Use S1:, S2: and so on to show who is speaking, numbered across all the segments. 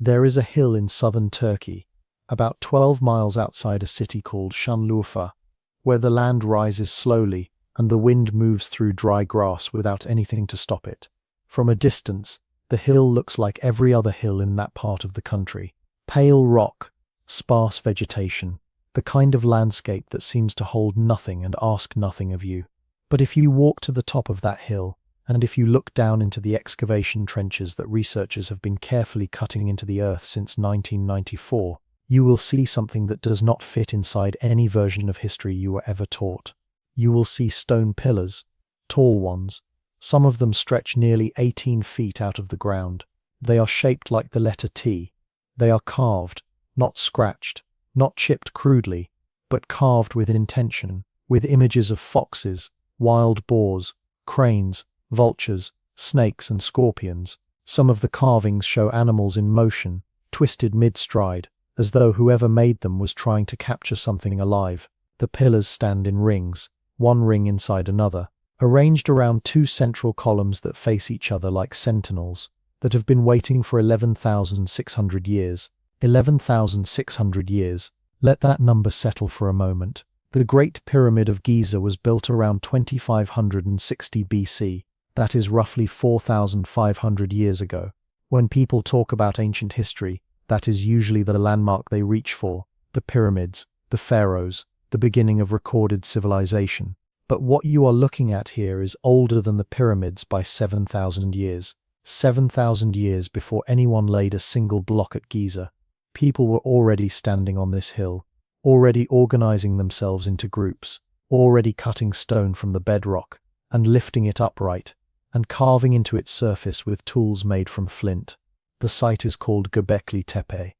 S1: There is a hill in southern Turkey, about 12 miles outside a city called Şanlıurfa, where the land rises slowly and the wind moves through dry grass without anything to stop it. From a distance, the hill looks like every other hill in that part of the country. Pale rock, sparse vegetation, the kind of landscape that seems to hold nothing and ask nothing of you. But if you walk to the top of that hill, and if you look down into the excavation trenches that researchers have been carefully cutting into the earth since 1994, you will see something that does not fit inside any version of history you were ever taught. You will see stone pillars, tall ones. Some of them stretch nearly 18 feet out of the ground. They are shaped like the letter T. They are carved, not scratched, not chipped crudely, but carved with intention, with images of foxes, wild boars, cranes, vultures, snakes and scorpions. Some of the carvings show animals in motion, twisted mid-stride, as though whoever made them was trying to capture something alive. The pillars stand in rings, one ring inside another, arranged around two central columns that face each other like sentinels, that have been waiting for 11,600 years. 11,600 years. Let that number settle for a moment. The Great Pyramid of Giza was built around 2560 BC. That is roughly 4,500 years ago. When people talk about ancient history, that is usually the landmark they reach for: the pyramids, the pharaohs, the beginning of recorded civilization. But what you are looking at here is older than the pyramids by 7,000 years. 7,000 years before anyone laid a single block at Giza. People were already standing on this hill, already organizing themselves into groups, already cutting stone from the bedrock, and lifting it upright, and carving into its surface with tools made from flint. The site is called Göbekli Tepe.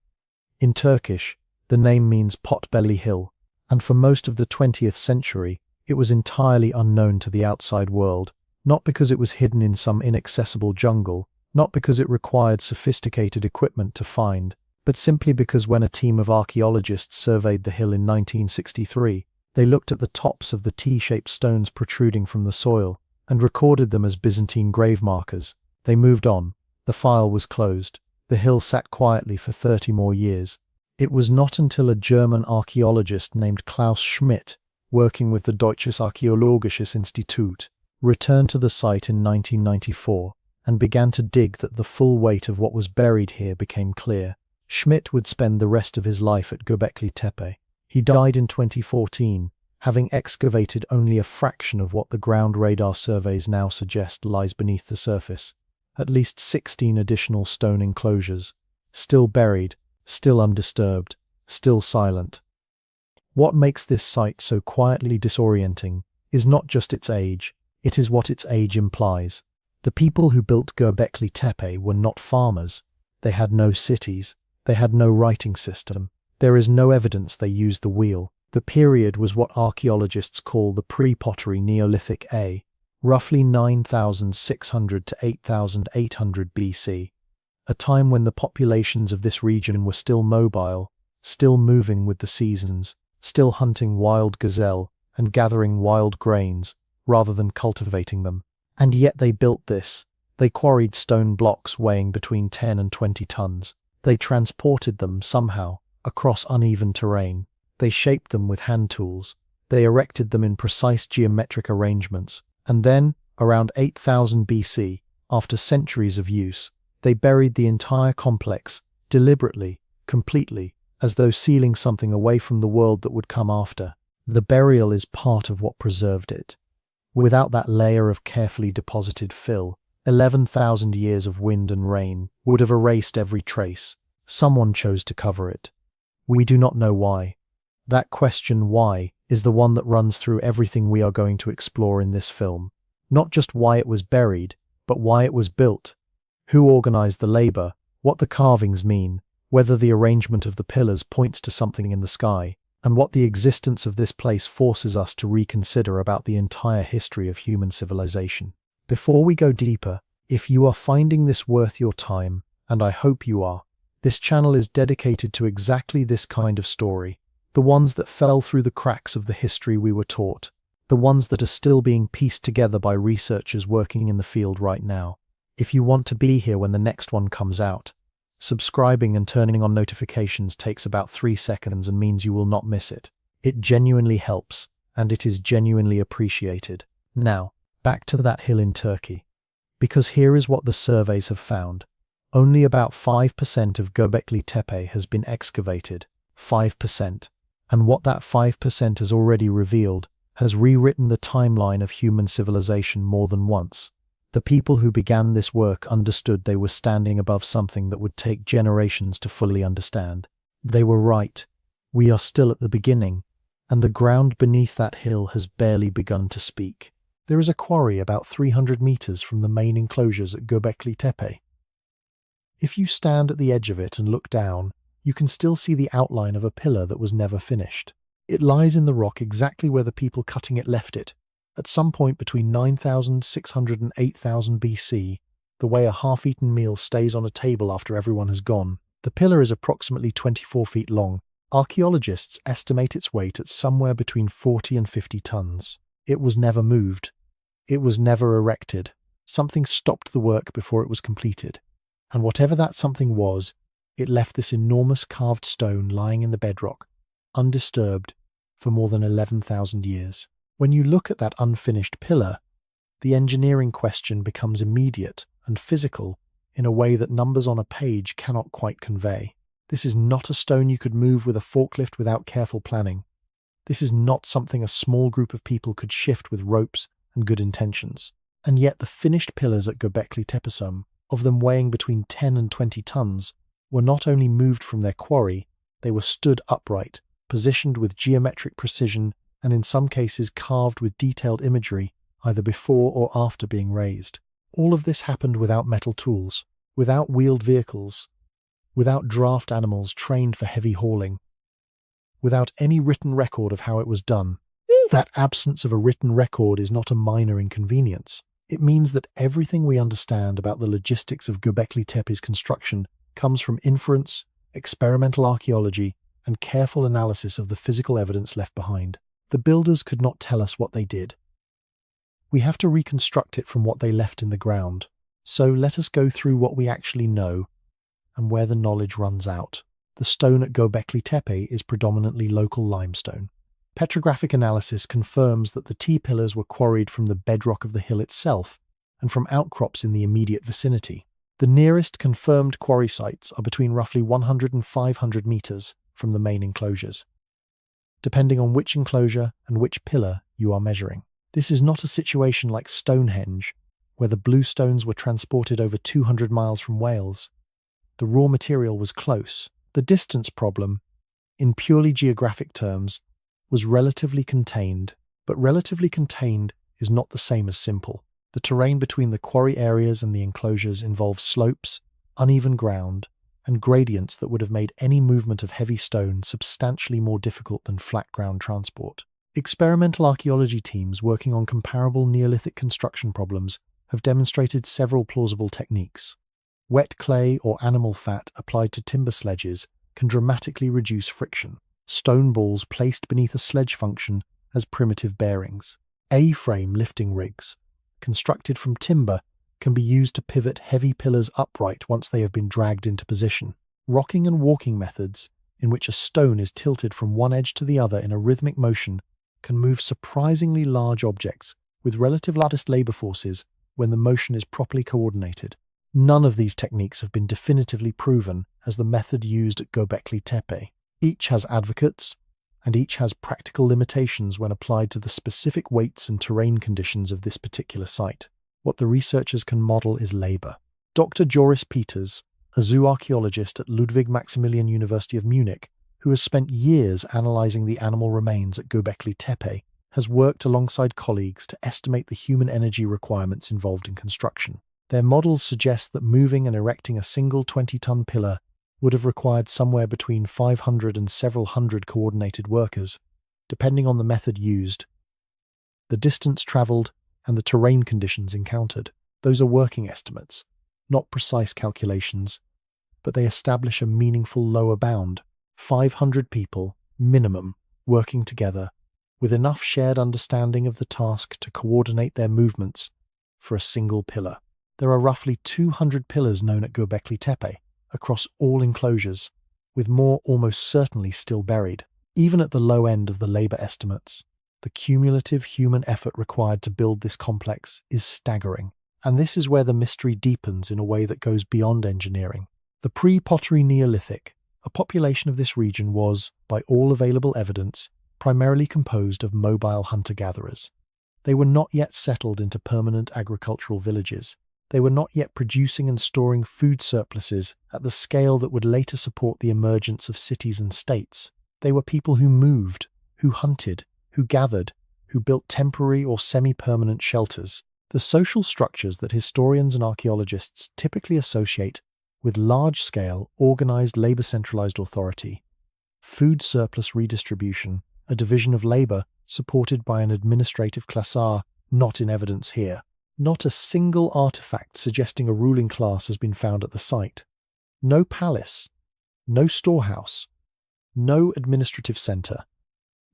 S1: In Turkish, the name means potbelly hill, and for most of the 20th century, it was entirely unknown to the outside world, not because it was hidden in some inaccessible jungle, not because it required sophisticated equipment to find, but simply because when a team of archaeologists surveyed the hill in 1963, they looked at the tops of the T-shaped stones protruding from the soil and recorded them as Byzantine grave markers. They moved on. The file was closed. The hill sat quietly for 30 more years. It was not until a German archaeologist named Klaus Schmidt, working with the Deutsches Archäologisches Institut, returned to the site in 1994 and began to dig that the full weight of what was buried here became clear. Schmidt would spend the rest of his life at Göbekli Tepe. He died in 2014, having excavated only a fraction of what the ground radar surveys now suggest lies beneath the surface. At least 16 additional stone enclosures, still buried, still undisturbed, still silent. What makes this site so quietly disorienting is not just its age, it is what its age implies. The people who built Göbekli Tepe were not farmers. They had no cities. They had no writing system. There is no evidence they used the wheel. The period was what archaeologists call the pre-pottery Neolithic A, roughly 9,600 to 8,800 BC, a time when the populations of this region were still mobile, still moving with the seasons, still hunting wild gazelle and gathering wild grains rather than cultivating them. And yet they built this. They quarried stone blocks weighing between 10 and 20 tons. They transported them somehow across uneven terrain. They shaped them with hand tools. They erected them in precise geometric arrangements. And then, around 8000 BC, after centuries of use, they buried the entire complex, deliberately, completely, as though sealing something away from the world that would come after. The burial is part of what preserved it. Without that layer of carefully deposited fill, 11,000 years of wind and rain would have erased every trace. Someone chose to cover it. We do not know why. That question, why, is the one that runs through everything we are going to explore in this film. Not just why it was buried, but why it was built. Who organized the labor, what the carvings mean, whether the arrangement of the pillars points to something in the sky, and what the existence of this place forces us to reconsider about the entire history of human civilization. Before we go deeper, if you are finding this worth your time, and I hope you are, this channel is dedicated to exactly this kind of story, the ones that fell through the cracks of the history we were taught, the ones that are still being pieced together by researchers working in the field right now. If you want to be here when the next one comes out, Subscribing and turning on notifications takes about 3 seconds and means you will not miss it. It genuinely helps, and it is genuinely appreciated. Now, back to that hill in Turkey. Because here is what the surveys have found. Only about 5% of Göbekli Tepe has been excavated. 5%. And what that 5% has already revealed has rewritten the timeline of human civilization more than once. The people who began this work understood they were standing above something that would take generations to fully understand. They were right. We are still at the beginning, and the ground beneath that hill has barely begun to speak. There is a quarry about 300 meters from the main enclosures at Göbekli Tepe. If you stand at the edge of it and look down, you can still see the outline of a pillar that was never finished. It lies in the rock exactly where the people cutting it left it. At some point between 9,600 and 8,000 BC, the way a half-eaten meal stays on a table after everyone has gone, the pillar is approximately 24 feet long. Archaeologists estimate its weight at somewhere between 40 and 50 tons. It was never moved. It was never erected. Something stopped the work before it was completed. And whatever that something was, it left this enormous carved stone lying in the bedrock, undisturbed, for more than 11,000 years. When you look at that unfinished pillar, the engineering question becomes immediate and physical in a way that numbers on a page cannot quite convey. This is not a stone you could move with a forklift without careful planning. This is not something a small group of people could shift with ropes and good intentions. And yet the finished pillars at Göbekli Tepe, some of them weighing between 10 and 20 tons, were not only moved from their quarry, they were stood upright, positioned with geometric precision, and in some cases carved with detailed imagery, either before or after being raised. All of this happened without metal tools, without wheeled vehicles, without draft animals trained for heavy hauling, without any written record of how it was done. That absence of a written record is not a minor inconvenience. It means that everything we understand about the logistics of Göbekli Tepe's construction comes from inference, experimental archaeology, and careful analysis of the physical evidence left behind. The builders could not tell us what they did. We have to reconstruct it from what they left in the ground. So let us go through what we actually know and where the knowledge runs out. The stone at Göbekli Tepe is predominantly local limestone. Petrographic analysis confirms that the T-pillars were quarried from the bedrock of the hill itself and from outcrops in the immediate vicinity. The nearest confirmed quarry sites are between roughly 100 and 500 meters from the main enclosures, depending on which enclosure and which pillar you are measuring. This is not a situation like Stonehenge, where the blue stones were transported over 200 miles from Wales. The raw material was close. The distance problem, in purely geographic terms, was relatively contained, but relatively contained is not the same as simple. The terrain between the quarry areas and the enclosures involves slopes, uneven ground, and gradients that would have made any movement of heavy stone substantially more difficult than flat ground transport. Experimental archaeology teams working on comparable Neolithic construction problems have demonstrated several plausible techniques. Wet clay or animal fat applied to timber sledges can dramatically reduce friction. Stone balls placed beneath a sledge function as primitive bearings. A-frame lifting rigs, constructed from timber, can be used to pivot heavy pillars upright once they have been dragged into position. Rocking and walking methods, in which a stone is tilted from one edge to the other in a rhythmic motion, can move surprisingly large objects with relative modest labor forces when the motion is properly coordinated. None of these techniques have been definitively proven as the method used at Göbekli Tepe. Each has advocates, and each has practical limitations when applied to the specific weights and terrain conditions of this particular site. What the researchers can model is labor. Dr. Joris Peters, a zooarchaeologist at Ludwig Maximilian University of Munich, who has spent years analyzing the animal remains at Göbekli Tepe, has worked alongside colleagues to estimate the human energy requirements involved in construction. Their models suggest that moving and erecting a single 20-ton pillar would have required somewhere between 500 and several hundred coordinated workers, depending on the method used, the distance traveled, and the terrain conditions encountered. Those are working estimates, not precise calculations, but they establish a meaningful lower bound: 500 people, minimum, working together, with enough shared understanding of the task to coordinate their movements for a single pillar. There are roughly 200 pillars known at Göbekli Tepe, across all enclosures, with more almost certainly still buried. Even at the low end of the labor estimates, the cumulative human effort required to build this complex is staggering. And this is where the mystery deepens in a way that goes beyond engineering. The pre-pottery Neolithic, a population of this region was, by all available evidence, primarily composed of mobile hunter-gatherers. They were not yet settled into permanent agricultural villages. They were not yet producing and storing food surpluses at the scale that would later support the emergence of cities and states. They were people who moved, who hunted, who gathered, who built temporary or semi-permanent shelters. The social structures that historians and archaeologists typically associate with large-scale, organized labor-centralized authority, food surplus redistribution, a division of labor supported by an administrative class are not in evidence here. Not a single artifact suggesting a ruling class has been found at the site. No palace, no storehouse, no administrative center,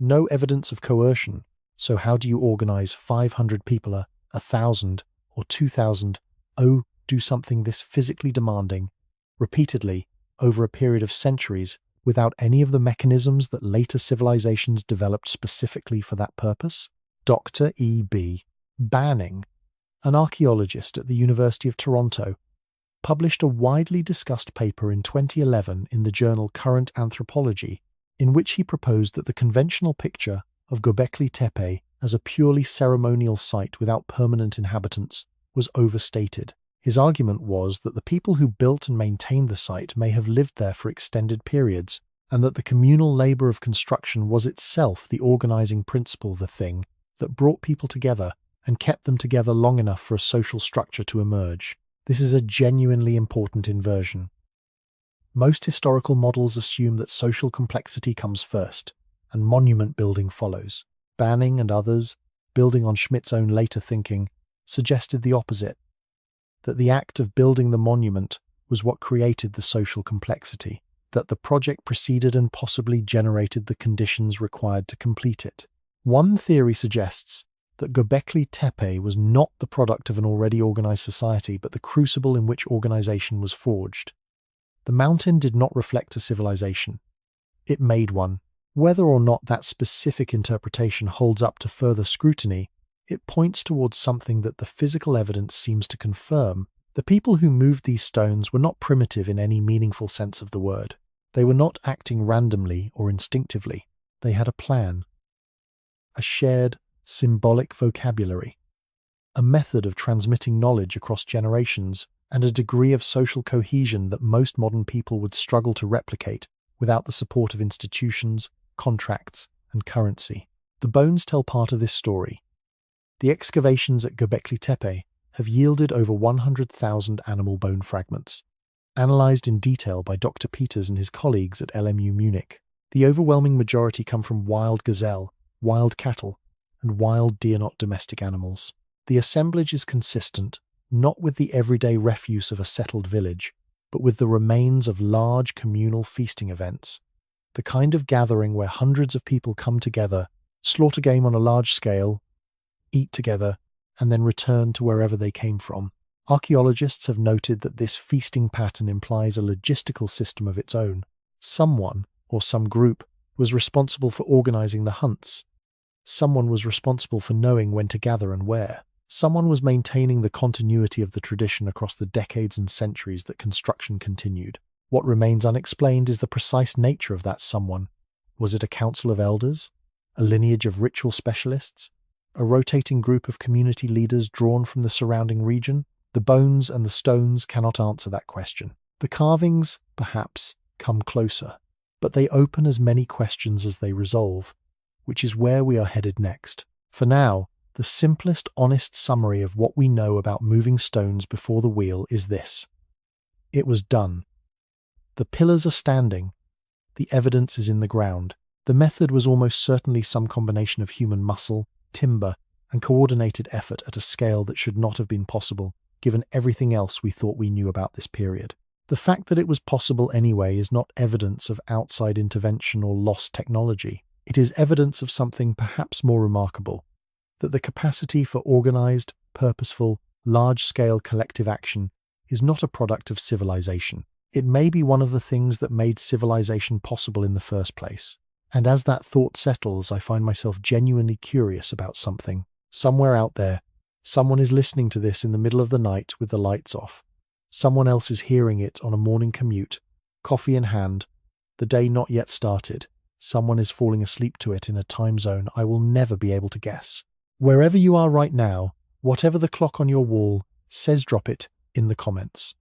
S1: no evidence of coercion. So how do you organize 500 people, 1,000 or 2,000? Oh, do something this physically demanding, repeatedly, over a period of centuries, without any of the mechanisms that later civilizations developed specifically for that purpose? Dr. E.B. Banning, an archaeologist at the University of Toronto, published a widely discussed paper in 2011 in the journal Current Anthropology, in which he proposed that the conventional picture of Göbekli Tepe as a purely ceremonial site without permanent inhabitants was overstated. His argument was that the people who built and maintained the site may have lived there for extended periods, and that the communal labor of construction was itself the organizing principle, the thing that brought people together and kept them together long enough for a social structure to emerge. This is a genuinely important inversion. Most historical models assume that social complexity comes first, and monument building follows. Banning and others, building on Schmidt's own later thinking, suggested the opposite, that the act of building the monument was what created the social complexity, that the project preceded and possibly generated the conditions required to complete it. One theory suggests that Göbekli Tepe was not the product of an already organized society, but the crucible in which organization was forged. The mountain did not reflect a civilization. It made one. Whether or not that specific interpretation holds up to further scrutiny, it points towards something that the physical evidence seems to confirm. The people who moved these stones were not primitive in any meaningful sense of the word. They were not acting randomly or instinctively. They had a plan, a shared, symbolic vocabulary, a method of transmitting knowledge across generations, and a degree of social cohesion that most modern people would struggle to replicate without the support of institutions, contracts, and currency. The bones tell part of this story. The excavations at Göbekli Tepe have yielded over 100,000 animal bone fragments, analyzed in detail by Dr. Peters and his colleagues at LMU Munich. The overwhelming majority come from wild gazelle, wild cattle, and wild deer, not domestic animals. The assemblage is consistent, not with the everyday refuse of a settled village, but with the remains of large communal feasting events, the kind of gathering where hundreds of people come together, slaughter game on a large scale, eat together, and then return to wherever they came from. Archaeologists have noted that this feasting pattern implies a logistical system of its own. Someone, or some group, was responsible for organizing the hunts. Someone was responsible for knowing when to gather and where. Someone was maintaining the continuity of the tradition across the decades and centuries that construction continued. What remains unexplained is the precise nature of that someone. Was it a council of elders? A lineage of ritual specialists? A rotating group of community leaders drawn from the surrounding region? The bones and the stones cannot answer that question. The carvings, perhaps, come closer, but they open as many questions as they resolve, which is where we are headed next. For now, the simplest, honest summary of what we know about moving stones before the wheel is this. It was done. The pillars are standing. The evidence is in the ground. The method was almost certainly some combination of human muscle, timber, and coordinated effort at a scale that should not have been possible, given everything else we thought we knew about this period. The fact that it was possible anyway is not evidence of outside intervention or lost technology. It is evidence of something perhaps more remarkable, that the capacity for organized, purposeful, large-scale collective action is not a product of civilization. It may be one of the things that made civilization possible in the first place. And as that thought settles, I find myself genuinely curious about something. Somewhere out there, someone is listening to this in the middle of the night with the lights off. Someone else is hearing it on a morning commute, coffee in hand, the day not yet started. Someone is falling asleep to it in a time zone I will never be able to guess. Wherever you are right now, whatever the clock on your wall says, drop it in the comments.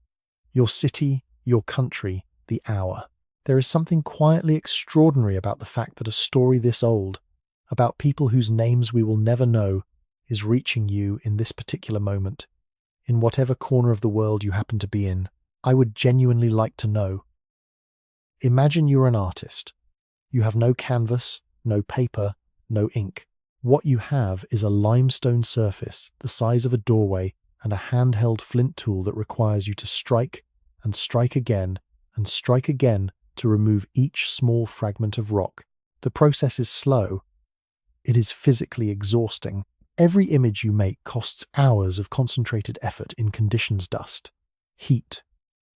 S1: Your city, your country, the hour. There is something quietly extraordinary about the fact that a story this old, about people whose names we will never know, is reaching you in this particular moment. In whatever corner of the world you happen to be in, I would genuinely like to know. Imagine you're an artist. You have no canvas, no paper, no ink. What you have is a limestone surface the size of a doorway and a handheld flint tool that requires you to strike and strike again and strike again to remove each small fragment of rock. The process is slow. It is physically exhausting. Every image you make costs hours of concentrated effort in conditions dust, heat,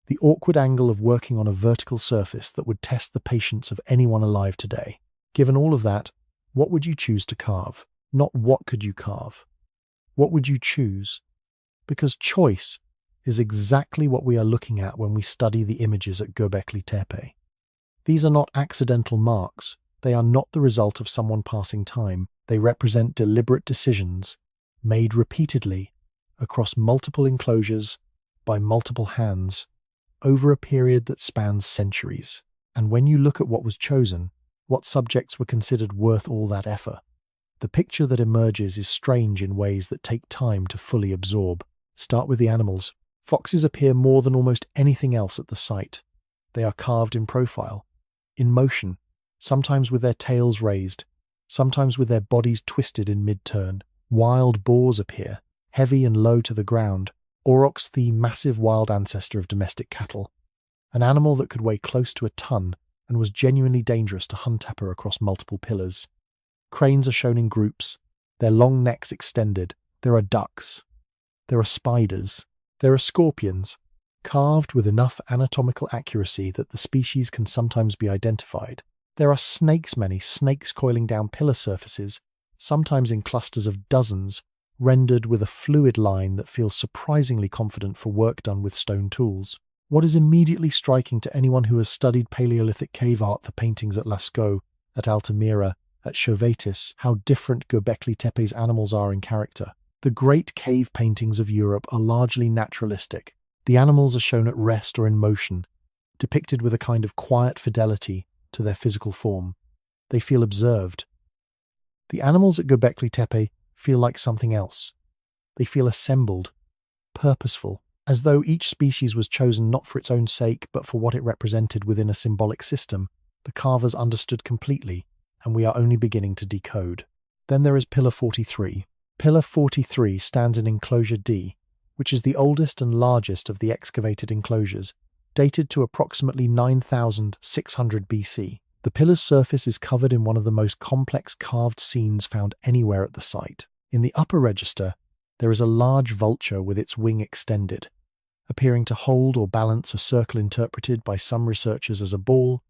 S1: the awkward angle of working on a vertical surface that would test the patience of anyone alive today. Given all of that, what would you choose to carve? Not what could you carve. What would you choose? Because choice is exactly what we are looking at when we study the images at Göbekli Tepe. These are not accidental marks. They are not the result of someone passing time. They represent deliberate decisions made repeatedly across multiple enclosures by multiple hands over a period that spans centuries. And when you look at what was chosen, what subjects were considered worth all that effort, the picture that emerges is strange in ways that take time to fully absorb. Start with the animals. Foxes appear more than almost anything else at the site. They are carved in profile, in motion, sometimes with their tails raised, sometimes with their bodies twisted in mid-turn. Wild boars appear, heavy and low to the ground. Aurochs, the massive wild ancestor of domestic cattle, an animal that could weigh close to a ton and was genuinely dangerous to hunt-tapper across multiple pillars. Cranes are shown in groups, their long necks extended. There are ducks. There are spiders. There are scorpions, carved with enough anatomical accuracy that the species can sometimes be identified. There are snakes, many snakes coiling down pillar surfaces, sometimes in clusters of dozens, rendered with a fluid line that feels surprisingly confident for work done with stone tools. What is immediately striking to anyone who has studied Paleolithic cave art, the paintings at Lascaux, at Altamira, at Chauvetis, how different Göbekli Tepe's animals are in character. The great cave paintings of Europe are largely naturalistic. The animals are shown at rest or in motion, depicted with a kind of quiet fidelity to their physical form. They feel observed. The animals at Göbekli Tepe feel like something else. They feel assembled, purposeful, as though each species was chosen not for its own sake but for what it represented within a symbolic system. The carvers understood completely, and we are only beginning to decode. Then there is Pillar 43. Pillar 43 stands in Enclosure D, which is the oldest and largest of the excavated enclosures, dated to approximately 9,600 BC. The pillar's surface is covered in one of the most complex carved scenes found anywhere at the site. In the upper register, there is a large vulture with its wing extended, appearing to hold or balance a circle interpreted by some researchers as a ball,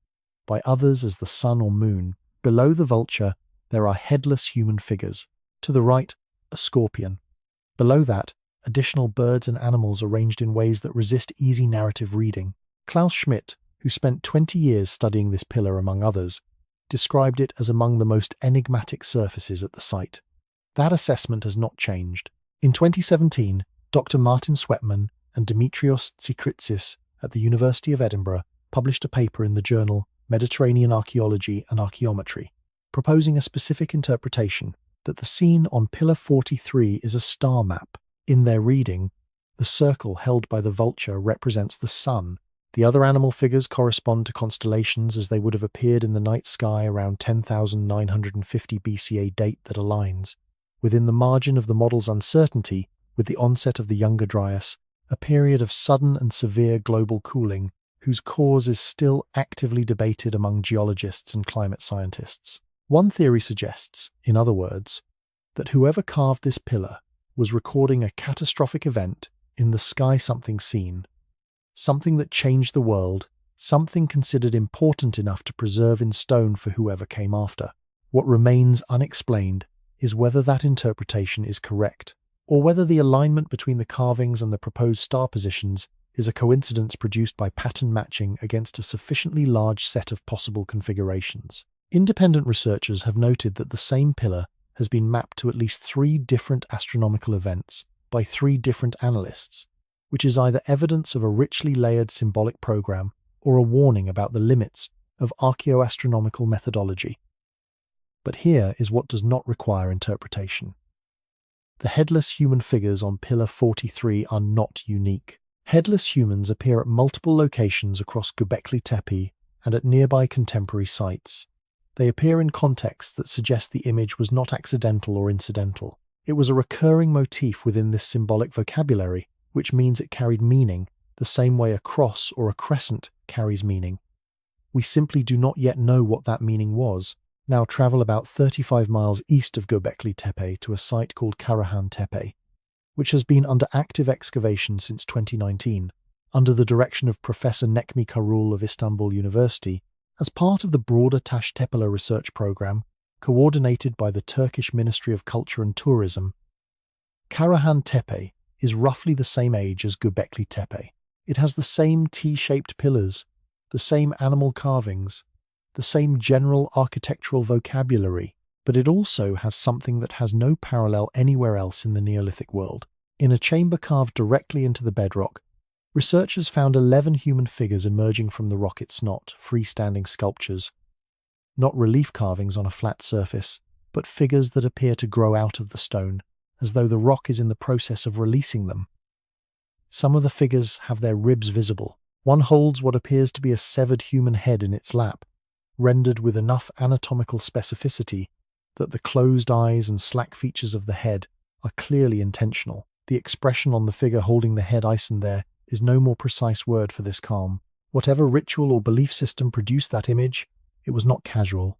S1: by others as the sun or moon. Below the vulture, there are headless human figures. To the right, a scorpion. Below that, additional birds and animals arranged in ways that resist easy narrative reading. Klaus Schmidt, who spent 20 years studying this pillar among others, described it as among the most enigmatic surfaces at the site. That assessment has not changed. In 2017, Dr. Martin Sweatman and Dimitrios Tsikritsis at the University of Edinburgh published a paper in the journal Mediterranean Archaeology and Archaeometry, proposing a specific interpretation that the scene on Pillar 43 is a star map. In their reading, the circle held by the vulture represents the sun. The other animal figures correspond to constellations as they would have appeared in the night sky around 10,950 BCA, date that aligns. Within the margin of the model's uncertainty, with the onset of the Younger Dryas, a period of sudden and severe global cooling, whose cause is still actively debated among geologists and climate scientists. One theory suggests, in other words, that whoever carved this pillar was recording a catastrophic event in the sky something seen, something that changed the world, something considered important enough to preserve in stone for whoever came after. What remains unexplained is whether that interpretation is correct, or whether the alignment between the carvings and the proposed star positions is a coincidence produced by pattern matching against a sufficiently large set of possible configurations. Independent researchers have noted that the same pillar has been mapped to at least 3 different astronomical events by 3 different analysts, which is either evidence of a richly layered symbolic program or a warning about the limits of archaeoastronomical methodology. But here is what does not require interpretation. The headless human figures on Pillar 43 are not unique. Headless humans appear at multiple locations across Göbekli Tepe and at nearby contemporary sites. They appear in contexts that suggest the image was not accidental or incidental. It was a recurring motif within this symbolic vocabulary, which means it carried meaning the same way a cross or a crescent carries meaning. We simply do not yet know what that meaning was. Now travel about 35 miles east of Göbekli Tepe to a site called Karahan Tepe, which has been under active excavation since 2019, under the direction of Professor Necmi Karul of Istanbul University, as part of the broader Taştepeler research program, coordinated by the Turkish Ministry of Culture and Tourism. Karahan Tepe is roughly the same age as Göbekli Tepe. It has the same T-shaped pillars, the same animal carvings, the same general architectural vocabulary, but it also has something that has no parallel anywhere else in the Neolithic world. In a chamber carved directly into the bedrock, researchers found 11 human figures emerging from the rocket's knot, freestanding sculptures, not relief carvings on a flat surface, but figures that appear to grow out of the stone, as though the rock is in the process of releasing them. Some of the figures have their ribs visible. One holds what appears to be a severed human head in its lap, rendered with enough anatomical specificity that the closed eyes and slack features of the head are clearly intentional. The expression on the figure holding the head Ison there is no more precise word for this calm. Whatever ritual or belief system produced that image, it was not casual.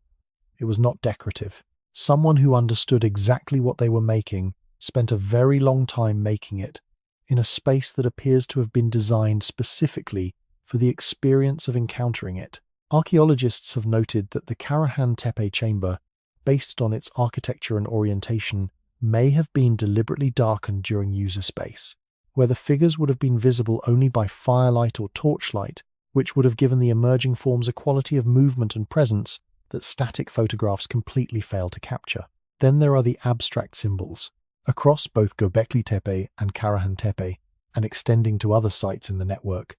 S1: It was not decorative. Someone who understood exactly what they were making spent a very long time making it, in a space that appears to have been designed specifically for the experience of encountering it. Archaeologists have noted that the Karahan Tepe chamber, based on its architecture and orientation, may have been deliberately darkened during user space, where the figures would have been visible only by firelight or torchlight, which would have given the emerging forms a quality of movement and presence that static photographs completely fail to capture. Then there are the abstract symbols. Across both Göbekli Tepe and Karahan Tepe, and extending to other sites in the network,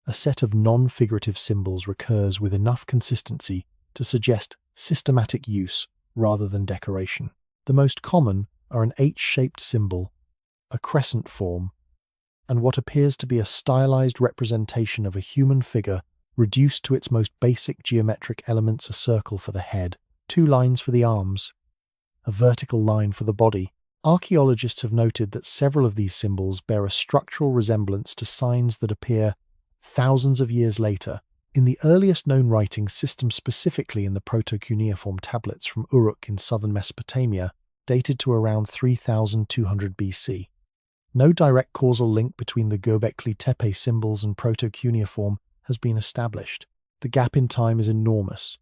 S1: a set of non-figurative symbols recurs with enough consistency to suggest systematic use rather than decoration. The most common are an H-shaped symbol, a crescent form, and what appears to be a stylized representation of a human figure reduced to its most basic geometric elements: a circle for the head, 2 lines for the arms, a vertical line for the body. Archaeologists have noted that several of these symbols bear a structural resemblance to signs that appear thousands of years later in the earliest known writing system, specifically in the proto-cuneiform tablets from Uruk in southern Mesopotamia, dated to around 3200 BC. No direct causal link between the Göbekli Tepe symbols and proto-cuneiform has been established. The gap in time is enormous,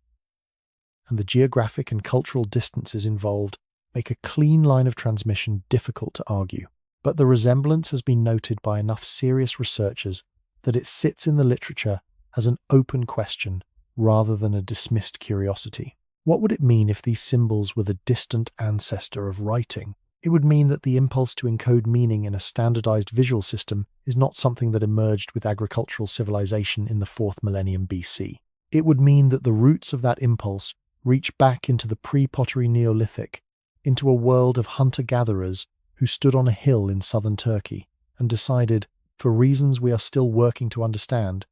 S1: and the geographic and cultural distances involved make a clean line of transmission difficult to argue. But the resemblance has been noted by enough serious researchers that it sits in the literature as an open question rather than a dismissed curiosity. What would it mean if these symbols were the distant ancestor of writing? It would mean that the impulse to encode meaning in a standardized visual system is not something that emerged with agricultural civilization in the 4th millennium BC. It would mean that the roots of that impulse reach back into the pre-pottery Neolithic, into a world of hunter-gatherers who stood on a hill in southern Turkey and decided, for reasons we are still working to understand,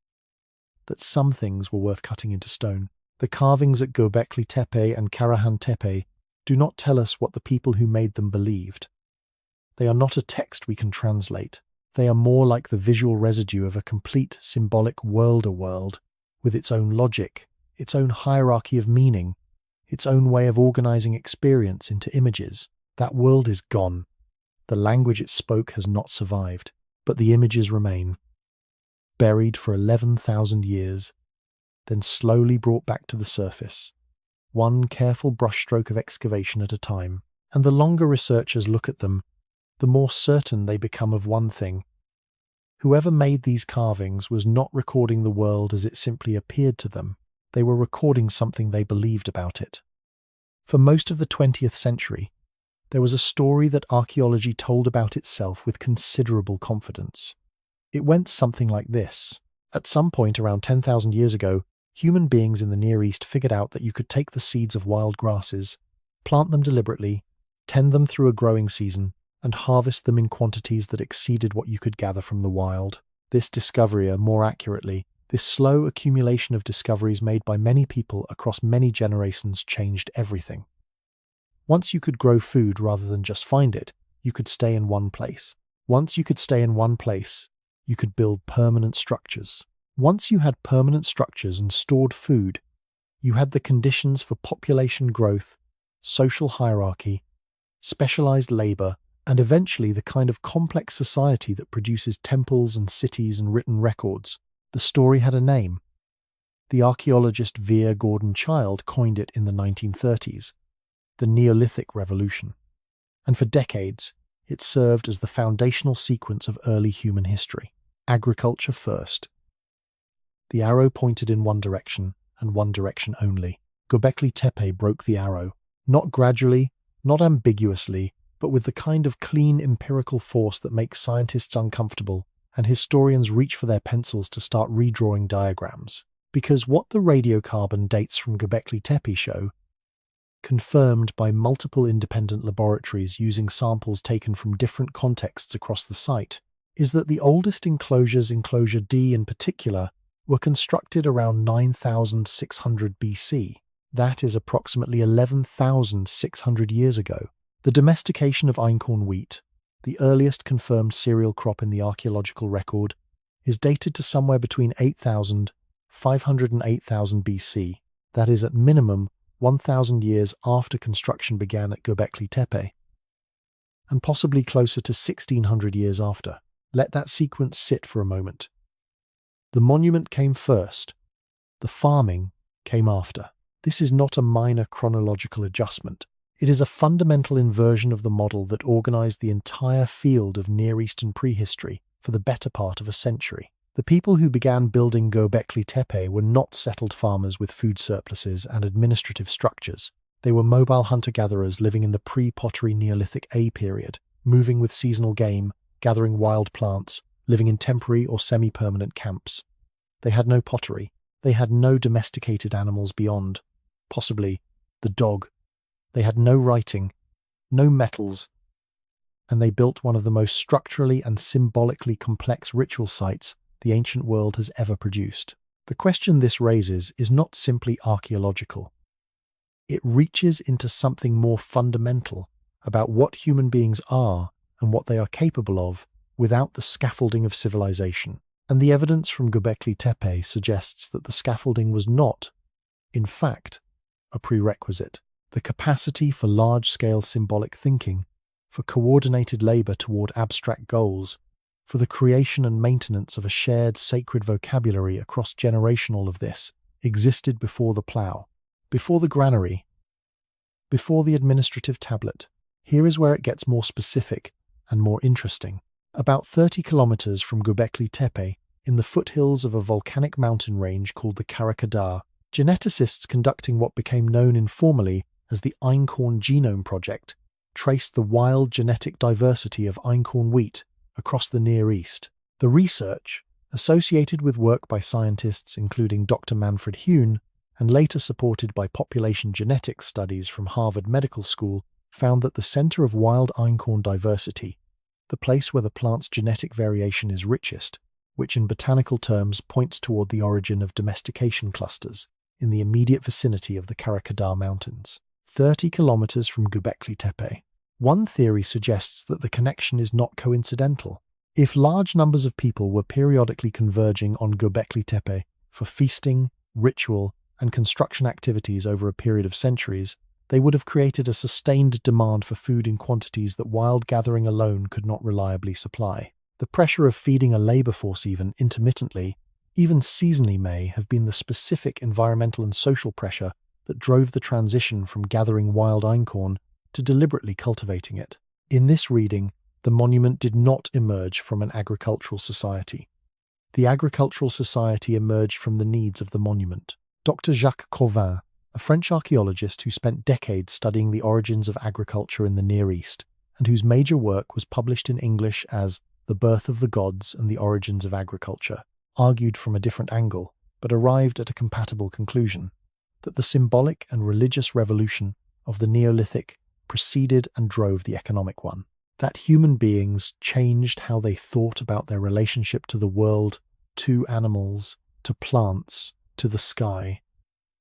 S1: that some things were worth cutting into stone. The carvings at Göbekli Tepe and Karahan Tepe do not tell us what the people who made them believed. They are not a text we can translate. They are more like the visual residue of a complete symbolic world-a-world, with its own logic, its own hierarchy of meaning, its own way of organizing experience into images. That world is gone. The language it spoke has not survived, but the images remain. buried for 11,000 years, then slowly brought back to the surface, one careful brushstroke of excavation at a time. And the longer researchers look at them, the more certain they become of one thing. Whoever made these carvings was not recording the world as it simply appeared to them. They were recording something they believed about it. For most of the 20th century, there was a story that archaeology told about itself with considerable confidence. It went something like this. At some point around 10,000 years ago, human beings in the Near East figured out that you could take the seeds of wild grasses, plant them deliberately, tend them through a growing season, and harvest them in quantities that exceeded what you could gather from the wild. This discovery, or more accurately, this slow accumulation of discoveries made by many people across many generations, changed everything. Once you could grow food rather than just find it, you could stay in one place. Once you could stay in one place, you could build permanent structures. Once you had permanent structures and stored food, you had the conditions for population growth, social hierarchy, specialized labor, and eventually the kind of complex society that produces temples and cities and written records. The story had a name. The archaeologist Vere Gordon Childe coined it in the 1930s, the Neolithic Revolution. And for decades, it served as the foundational sequence of early human history. Agriculture first. The arrow pointed in one direction, and one direction only. Göbekli Tepe broke the arrow, not gradually, not ambiguously, but with the kind of clean empirical force that makes scientists uncomfortable, and historians reach for their pencils to start redrawing diagrams. Because what the radiocarbon dates from Göbekli Tepe show, confirmed by multiple independent laboratories using samples taken from different contexts across the site, is that the oldest enclosures, enclosure D in particular, were constructed around 9,600 BC. That is approximately 11,600 years ago. The domestication of einkorn wheat, the earliest confirmed cereal crop in the archaeological record, is dated to somewhere between 8,500 and 8,000 BC. That is at minimum 1,000 years after construction began at Göbekli Tepe, and possibly closer to 1,600 years after. Let that sequence sit for a moment. The monument came first. The farming came after. This is not a minor chronological adjustment. It is a fundamental inversion of the model that organized the entire field of Near Eastern prehistory for the better part of a century. The people who began building Göbekli Tepe were not settled farmers with food surpluses and administrative structures. They were mobile hunter-gatherers living in the pre-pottery Neolithic A period, moving with seasonal game, gathering wild plants, living in temporary or semi-permanent camps. They had no pottery. They had no domesticated animals beyond, possibly, the dog. They had no writing, no metals, and they built one of the most structurally and symbolically complex ritual sites the ancient world has ever produced. The question this raises is not simply archaeological. It reaches into something more fundamental about what human beings are and what they are capable of without the scaffolding of civilization. And the evidence from Göbekli Tepe suggests that the scaffolding was not, in fact, a prerequisite. The capacity for large-scale symbolic thinking, for coordinated labor toward abstract goals, for the creation and maintenance of a shared sacred vocabulary across generational of this, existed before the plough, before the granary, before the administrative tablet. Here is where it gets more specific and more interesting. About 30 kilometers from Göbekli Tepe, in the foothills of a volcanic mountain range called the Karakadar, geneticists conducting what became known informally as the Einkorn Genome Project traced the wild genetic diversity of einkorn wheat across the Near East. The research, associated with work by scientists including Dr. Manfred Huhn, and later supported by population genetics studies from Harvard Medical School, found that the center of wild einkorn diversity, the place where the plant's genetic variation is richest, which in botanical terms points toward the origin of domestication clusters, in the immediate vicinity of the Karakadar Mountains, 30 kilometers from Göbekli Tepe. One theory suggests that the connection is not coincidental. If large numbers of people were periodically converging on Göbekli Tepe for feasting, ritual, and construction activities over a period of centuries, they would have created a sustained demand for food in quantities that wild gathering alone could not reliably supply. The pressure of feeding a labor force even intermittently, even seasonally may have been the specific environmental and social pressure that drove the transition from gathering wild einkorn to deliberately cultivating it. In this reading, the monument did not emerge from an agricultural society. The agricultural society emerged from the needs of the monument. Dr. Jacques Corvin, a French archaeologist who spent decades studying the origins of agriculture in the Near East, and whose major work was published in English as The Birth of the Gods and the Origins of Agriculture, argued from a different angle, but arrived at a compatible conclusion, that the symbolic and religious revolution of the Neolithic preceded and drove the economic one. That human beings changed how they thought about their relationship to the world, to animals, to plants, to the sky,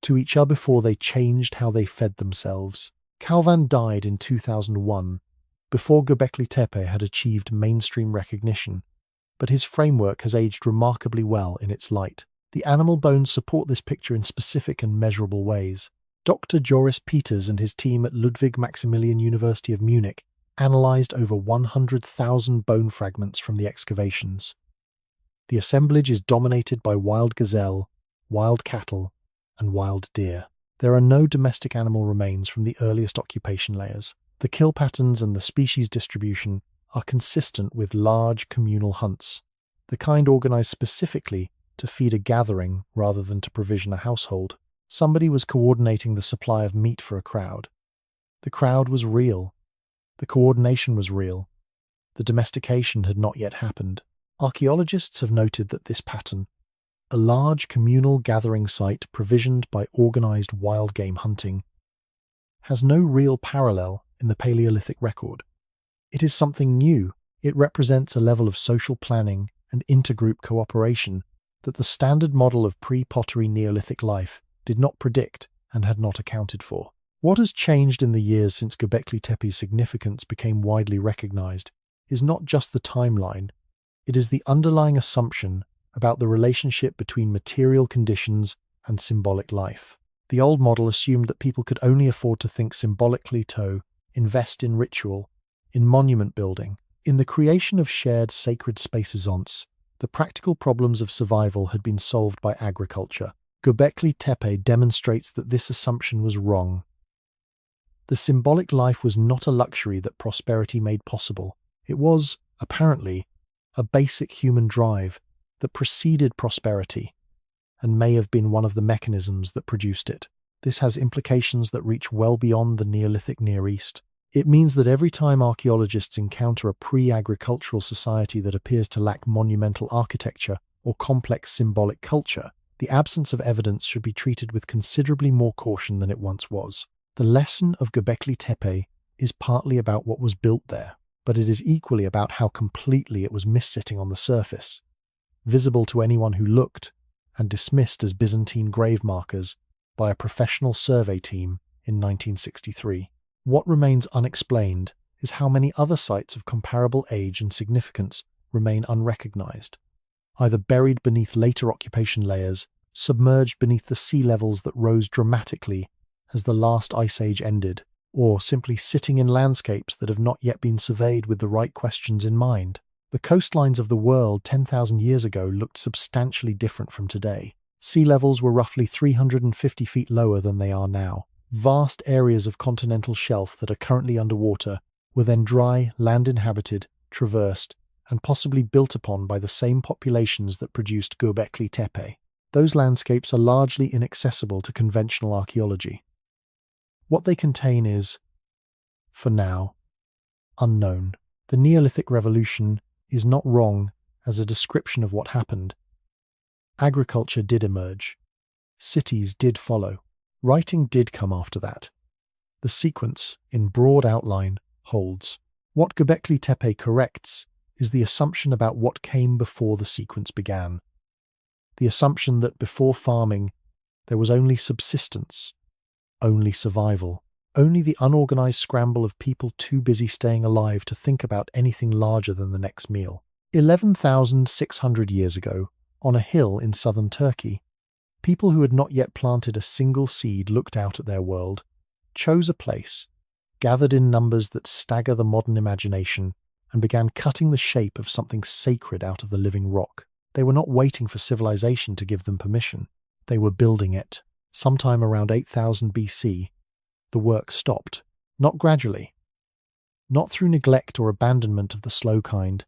S1: to each other before they changed how they fed themselves. Calvin died in 2001, before Göbekli Tepe had achieved mainstream recognition, but his framework has aged remarkably well in its light. The animal bones support this picture in specific and measurable ways. Dr. Joris Peters and his team at Ludwig Maximilian University of Munich analyzed over 100,000 bone fragments from the excavations. The assemblage is dominated by wild gazelle, wild cattle, and wild deer. There are no domestic animal remains from the earliest occupation layers. The kill patterns and the species distribution are consistent with large communal hunts, the kind organized specifically to feed a gathering rather than to provision a household. Somebody was coordinating the supply of meat for a crowd. The crowd was real. The coordination was real. The domestication had not yet happened. Archaeologists have noted that this pattern, a large communal gathering site provisioned by organized wild game hunting, has no real parallel in the Paleolithic record. It is something new. It represents a level of social planning and intergroup cooperation that the standard model of pre-pottery Neolithic life did not predict and had not accounted for. What has changed in the years since Göbekli Tepe's significance became widely recognized is not just the timeline, it is the underlying assumption about the relationship between material conditions and symbolic life. The old model assumed that people could only afford to think symbolically to invest in ritual, in monument building, in the creation of shared sacred spaces. The practical problems of survival had been solved by agriculture. Göbekli Tepe demonstrates that this assumption was wrong. The symbolic life was not a luxury that prosperity made possible. It was, apparently, a basic human drive that preceded prosperity and may have been one of the mechanisms that produced it. This has implications that reach well beyond the Neolithic Near East. It means that every time archaeologists encounter a pre-agricultural society that appears to lack monumental architecture or complex symbolic culture, the absence of evidence should be treated with considerably more caution than it once was. The lesson of Göbekli Tepe is partly about what was built there, but it is equally about how completely it was missitting on the surface, visible to anyone who looked, and dismissed as Byzantine grave markers by a professional survey team in 1963. What remains unexplained is how many other sites of comparable age and significance remain unrecognized, either buried beneath later occupation layers, submerged beneath the sea levels that rose dramatically as the last ice age ended, or simply sitting in landscapes that have not yet been surveyed with the right questions in mind. The coastlines of the world 10,000 years ago looked substantially different from today. Sea levels were roughly 350 feet lower than they are now. Vast areas of continental shelf that are currently underwater were then dry, land-inhabited, traversed, and possibly built upon by the same populations that produced Göbekli Tepe. Those landscapes are largely inaccessible to conventional archaeology. What they contain is, for now, unknown. The Neolithic Revolution is not wrong as a description of what happened. Agriculture did emerge. Cities did follow. Writing did come after that. The sequence, in broad outline, holds. What Göbekli Tepe corrects is the assumption about what came before the sequence began. The assumption that before farming, there was only subsistence, only survival, only the unorganized scramble of people too busy staying alive to think about anything larger than the next meal. 11,600 years ago, on a hill in southern Turkey, people who had not yet planted a single seed looked out at their world, chose a place, gathered in numbers that stagger the modern imagination, and began cutting the shape of something sacred out of the living rock. They were not waiting for civilization to give them permission. They were building it. Sometime around 8000 BC, the work stopped. Not gradually. Not through neglect or abandonment of the slow kind,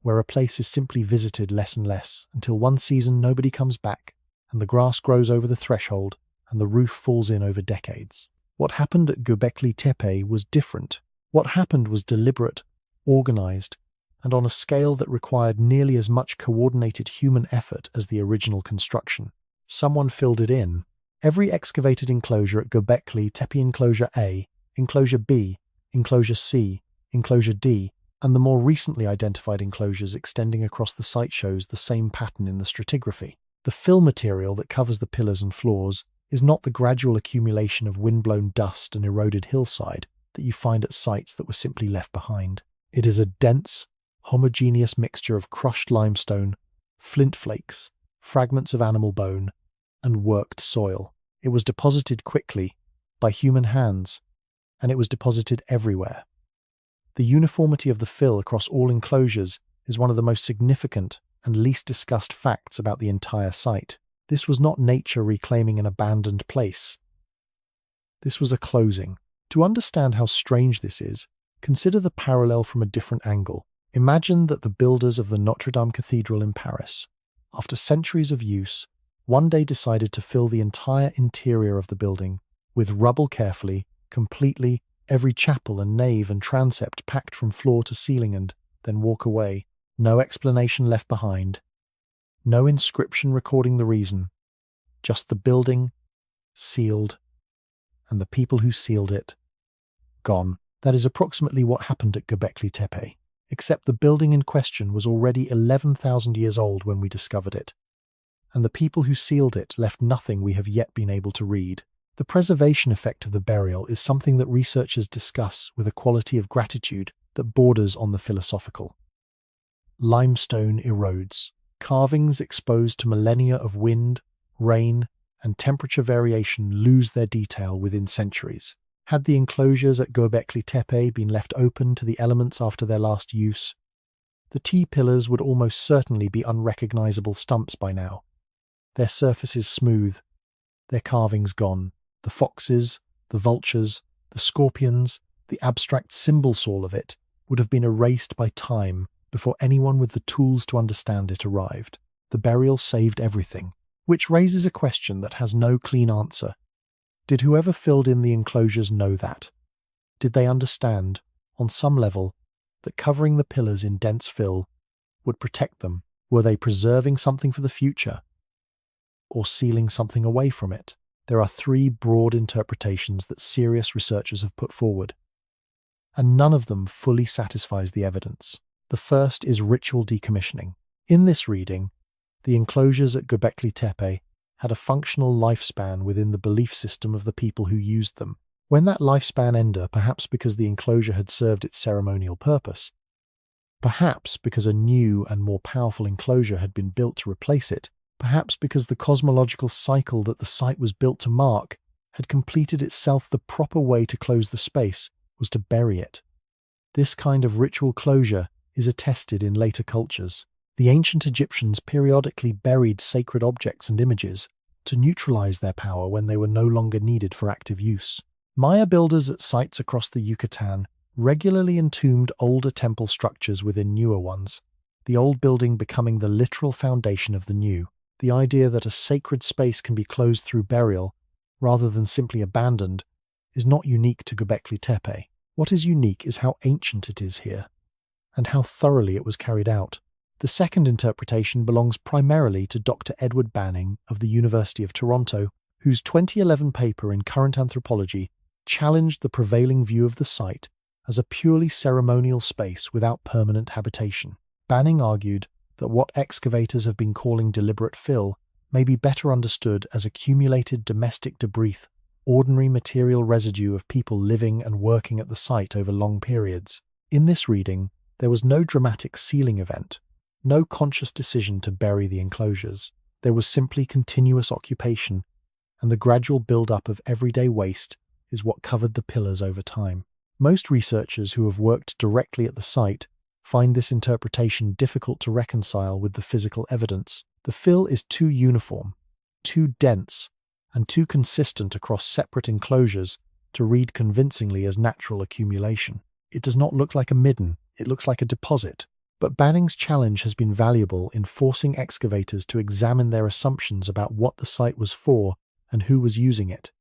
S1: where a place is simply visited less and less, until one season nobody comes back, and the grass grows over the threshold, and the roof falls in over decades. What happened at Göbekli Tepe was different. What happened was deliberate, organized, and on a scale that required nearly as much coordinated human effort as the original construction. Someone filled it in. Every excavated enclosure at Göbekli Tepe, Enclosure A, Enclosure B, Enclosure C, Enclosure D, and the more recently identified enclosures extending across the site shows the same pattern in the stratigraphy. The fill material that covers the pillars and floors is not the gradual accumulation of windblown dust and eroded hillside that you find at sites that were simply left behind. It is a dense, homogeneous mixture of crushed limestone, flint flakes, fragments of animal bone, and worked soil. It was deposited quickly, by human hands, and it was deposited everywhere. The uniformity of the fill across all enclosures is one of the most significant and least discussed facts about the entire site. This was not nature reclaiming an abandoned place. This was a closing. To understand how strange this is, consider the parallel from a different angle. Imagine that the builders of the Notre Dame Cathedral in Paris, after centuries of use, one day decided to fill the entire interior of the building with rubble carefully, completely, every chapel and nave and transept packed from floor to ceiling, and then walk away. No explanation left behind. No inscription recording the reason. Just the building, sealed, and the people who sealed it, gone. That is approximately what happened at Göbekli Tepe, except the building in question was already 11,000 years old when we discovered it, and the people who sealed it left nothing we have yet been able to read. The preservation effect of the burial is something that researchers discuss with a quality of gratitude that borders on the philosophical. Limestone erodes. Carvings exposed to millennia of wind, rain, and temperature variation lose their detail within centuries. Had the enclosures at Göbekli Tepe been left open to the elements after their last use, the T-pillars would almost certainly be unrecognizable stumps by now. Their surfaces smooth, their carvings gone. The foxes, the vultures, the scorpions, the abstract symbols, all of it, would have been erased by time before anyone with the tools to understand it arrived. The burial saved everything, which raises a question that has no clean answer. Did whoever filled in the enclosures know that? Did they understand, on some level, that covering the pillars in dense fill would protect them? Were they preserving something for the future, or sealing something away from it? There are three broad interpretations that serious researchers have put forward, and none of them fully satisfies the evidence. The first is ritual decommissioning. In this reading, the enclosures at Göbekli Tepe had a functional lifespan within the belief system of the people who used them. When that lifespan ended, perhaps because the enclosure had served its ceremonial purpose, perhaps because a new and more powerful enclosure had been built to replace it, perhaps because the cosmological cycle that the site was built to mark had completed itself, the proper way to close the space was to bury it. This kind of ritual closure is attested in later cultures. The ancient Egyptians periodically buried sacred objects and images to neutralize their power when they were no longer needed for active use. Maya builders at sites across the Yucatan regularly entombed older temple structures within newer ones, the old building becoming the literal foundation of the new. The idea that a sacred space can be closed through burial, rather than simply abandoned, is not unique to Göbekli Tepe. What is unique is how ancient it is here, and how thoroughly it was carried out. The second interpretation belongs primarily to Dr. Edward Banning of the University of Toronto, whose 2011 paper in Current Anthropology challenged the prevailing view of the site as a purely ceremonial space without permanent habitation. Banning argued that what excavators have been calling deliberate fill may be better understood as accumulated domestic debris, ordinary material residue of people living and working at the site over long periods. In this reading, there was no dramatic sealing event, no conscious decision to bury the enclosures. There was simply continuous occupation, and the gradual build-up of everyday waste is what covered the pillars over time. Most researchers who have worked directly at the site find this interpretation difficult to reconcile with the physical evidence. The fill is too uniform, too dense, and too consistent across separate enclosures to read convincingly as natural accumulation. It does not look like a midden, it looks like a deposit. But Banning's challenge has been valuable in forcing excavators to examine their assumptions about what the site was for and who was using it,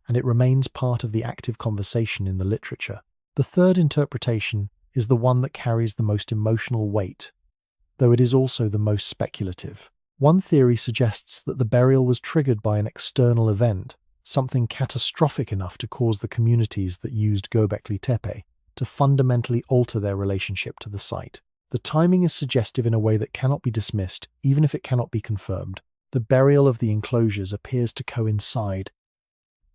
S1: and it remains part of the active conversation in the literature. The third interpretation is the one that carries the most emotional weight, though it is also the most speculative. One theory suggests that the burial was triggered by an external event, something catastrophic enough to cause the communities that used Göbekli Tepe to fundamentally alter their relationship to the site. The timing is suggestive in a way that cannot be dismissed, even if it cannot be confirmed. The burial of the enclosures appears to coincide,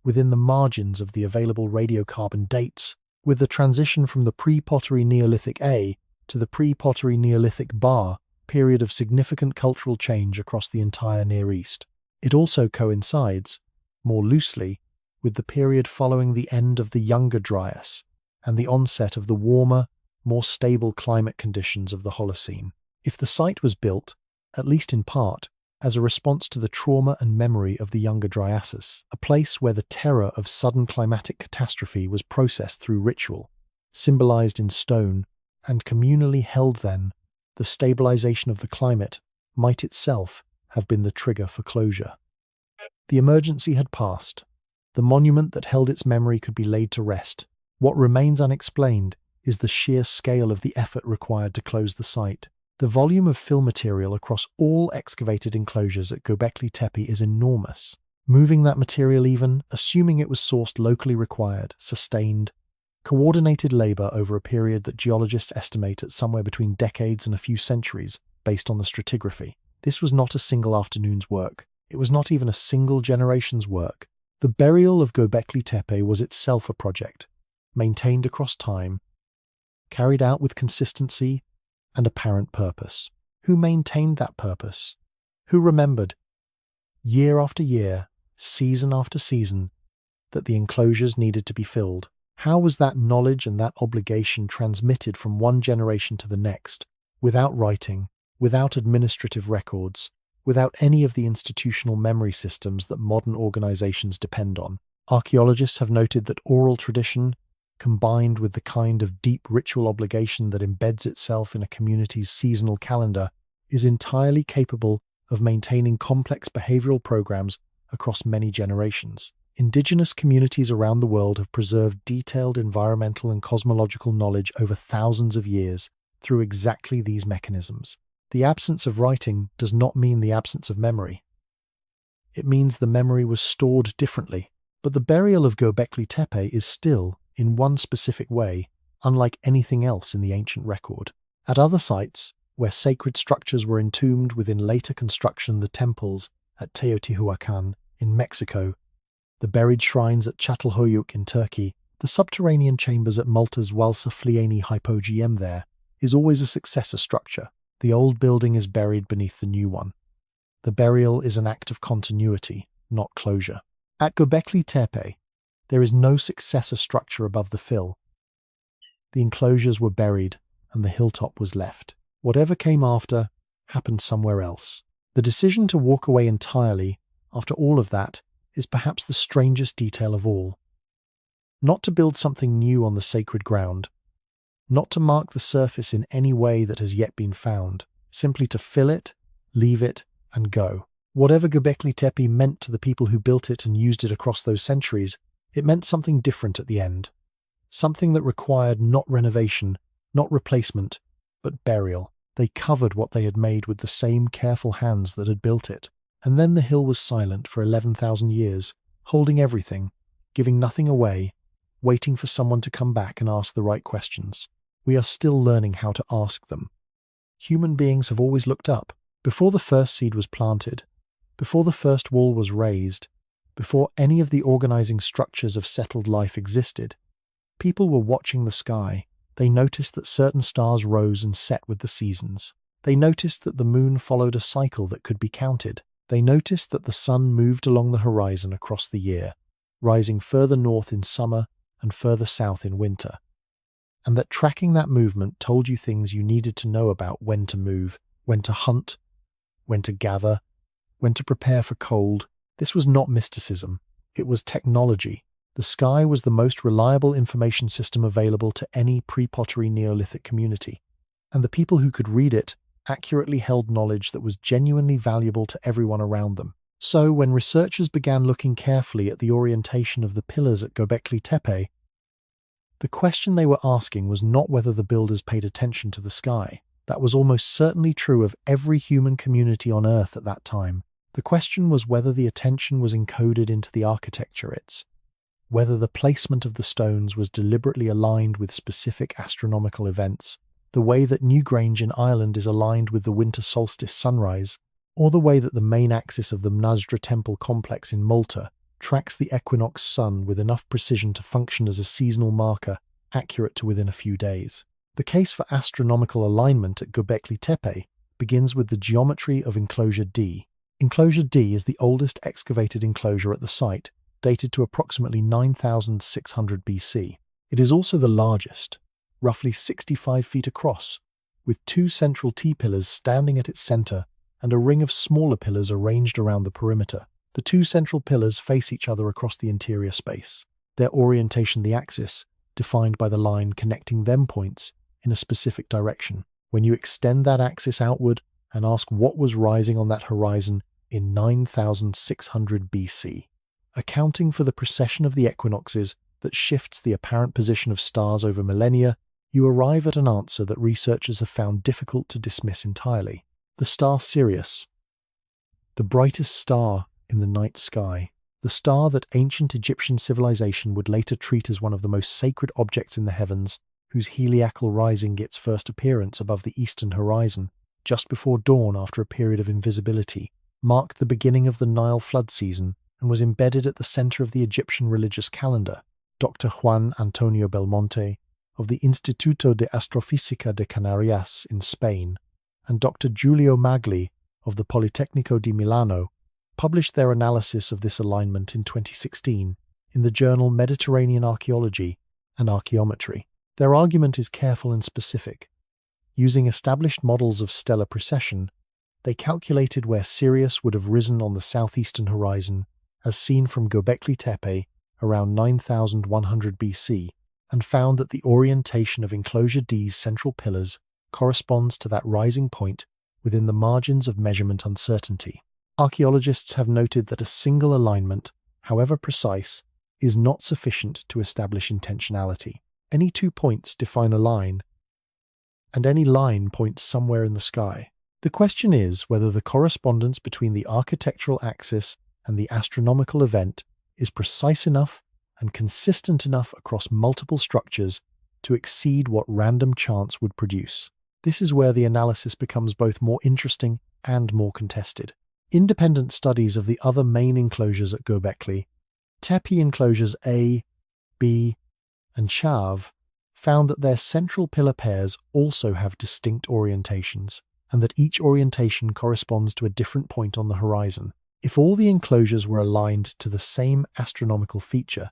S1: within the margins of the available radiocarbon dates, with the transition from the pre-pottery Neolithic A to the pre-pottery Neolithic Bar period of significant cultural change across the entire Near East. It also coincides, more loosely, with the period following the end of the Younger Dryas and the onset of the warmer, more stable climate conditions of the Holocene. If the site was built, at least in part, as a response to the trauma and memory of the Younger Dryassus, a place where the terror of sudden climatic catastrophe was processed through ritual, symbolized in stone, and communally held then, the stabilization of the climate might itself have been the trigger for closure. The emergency had passed. The monument that held its memory could be laid to rest. What remains unexplained is the sheer scale of the effort required to close the site. The volume of fill material across all excavated enclosures at Göbekli Tepe is enormous. Moving that material even, assuming it was sourced locally required, sustained, coordinated labor over a period that geologists estimate at somewhere between decades and a few centuries, based on the stratigraphy. This was not a single afternoon's work. It was not even a single generation's work. The burial of Göbekli Tepe was itself a project, maintained across time, carried out with consistency and apparent purpose. Who maintained that purpose? Who remembered, year after year, season after season, that the enclosures needed to be filled? How was that knowledge and that obligation transmitted from one generation to the next, without writing, without administrative records, without any of the institutional memory systems that modern organizations depend on? Archaeologists have noted that oral tradition, combined with the kind of deep ritual obligation that embeds itself in a community's seasonal calendar, is entirely capable of maintaining complex behavioral programs across many generations. Indigenous communities around the world have preserved detailed environmental and cosmological knowledge over thousands of years through exactly these mechanisms. The absence of writing does not mean the absence of memory. It means the memory was stored differently. But the burial of Göbekli Tepe is still, in one specific way, unlike anything else in the ancient record. At other sites, where sacred structures were entombed within later construction, the temples at Teotihuacan in Mexico, the buried shrines at Çatalhöyük in Turkey, the subterranean chambers at Malta's Walsa Flieni Hypogm there, is always a successor structure. The old building is buried beneath the new one. The burial is an act of continuity, not closure. At Göbekli Tepe, there is no successor structure above the fill. The enclosures were buried and the hilltop was left. Whatever came after happened somewhere else. The decision to walk away entirely, after all of that, is perhaps the strangest detail of all. Not to build something new on the sacred ground, not to mark the surface in any way that has yet been found, simply to fill it, leave it, and go. Whatever Göbekli Tepe meant to the people who built it and used it across those centuries, it meant something different at the end. Something that required not renovation, not replacement, but burial. They covered what they had made with the same careful hands that had built it. And then the hill was silent for 11,000 years, holding everything, giving nothing away, waiting for someone to come back and ask the right questions. We are still learning how to ask them. Human beings have always looked up. Before the first seed was planted, before the first wall was raised, before any of the organizing structures of settled life existed, people were watching the sky. They noticed that certain stars rose and set with the seasons. They noticed that the moon followed a cycle that could be counted. They noticed that the sun moved along the horizon across the year, rising further north in summer and further south in winter. and that tracking that movement told you things you needed to know about when to move, when to hunt, when to gather, when to prepare for cold. This was not mysticism. It was technology. The sky was the most reliable information system available to any pre-pottery Neolithic community, and the people who could read it accurately held knowledge that was genuinely valuable to everyone around them. So, when researchers began looking carefully at the orientation of the pillars at Göbekli Tepe, the question they were asking was not whether the builders paid attention to the sky. That was almost certainly true of every human community on Earth at that time. The question was whether the attention was encoded into the architecture, whether the placement of the stones was deliberately aligned with specific astronomical events, the way that Newgrange in Ireland is aligned with the winter solstice sunrise, or the way that the main axis of the Mnasdra temple complex in Malta tracks the equinox sun with enough precision to function as a seasonal marker accurate to within a few days. The case for astronomical alignment at Göbekli Tepe begins with the geometry of Enclosure D. Enclosure D is the oldest excavated enclosure at the site, dated to approximately 9,600 BC. It is also the largest, roughly 65 feet across, with two central T-pillars standing at its center and a ring of smaller pillars arranged around the perimeter. The two central pillars face each other across the interior space, their orientation the axis, defined by the line connecting them points in a specific direction. When you extend that axis outward and ask what was rising on that horizon in 9,600 BC, accounting for the precession of the equinoxes that shifts the apparent position of stars over millennia, you arrive at an answer that researchers have found difficult to dismiss entirely. The star Sirius, the brightest star in the night sky, the star that ancient Egyptian civilization would later treat as one of the most sacred objects in the heavens, whose heliacal rising gets first appearance above the eastern horizon, just before dawn after a period of invisibility, marked the beginning of the Nile flood season and was embedded at the center of the Egyptian religious calendar. Dr. Juan Antonio Belmonte of the Instituto de Astrofísica de Canarias in Spain and Dr. Giulio Magli of the Politecnico di Milano published their analysis of this alignment in 2016 in the journal Mediterranean Archaeology and Archaeometry. Their argument is careful and specific. Using established models of stellar precession, they calculated where Sirius would have risen on the southeastern horizon as seen from Göbekli Tepe around 9,100 BC and found that the orientation of Enclosure D's central pillars corresponds to that rising point within the margins of measurement uncertainty. Archaeologists have noted that a single alignment, however precise, is not sufficient to establish intentionality. Any 2 points define a line, and any line points somewhere in the sky. The question is whether the correspondence between the architectural axis and the astronomical event is precise enough and consistent enough across multiple structures to exceed what random chance would produce. This is where the analysis becomes both more interesting and more contested. Independent studies of the other main enclosures at Göbekli Tepe enclosures A, B, and Chav found that their central pillar pairs also have distinct orientations, and that each orientation corresponds to a different point on the horizon. If all the enclosures were aligned to the same astronomical feature,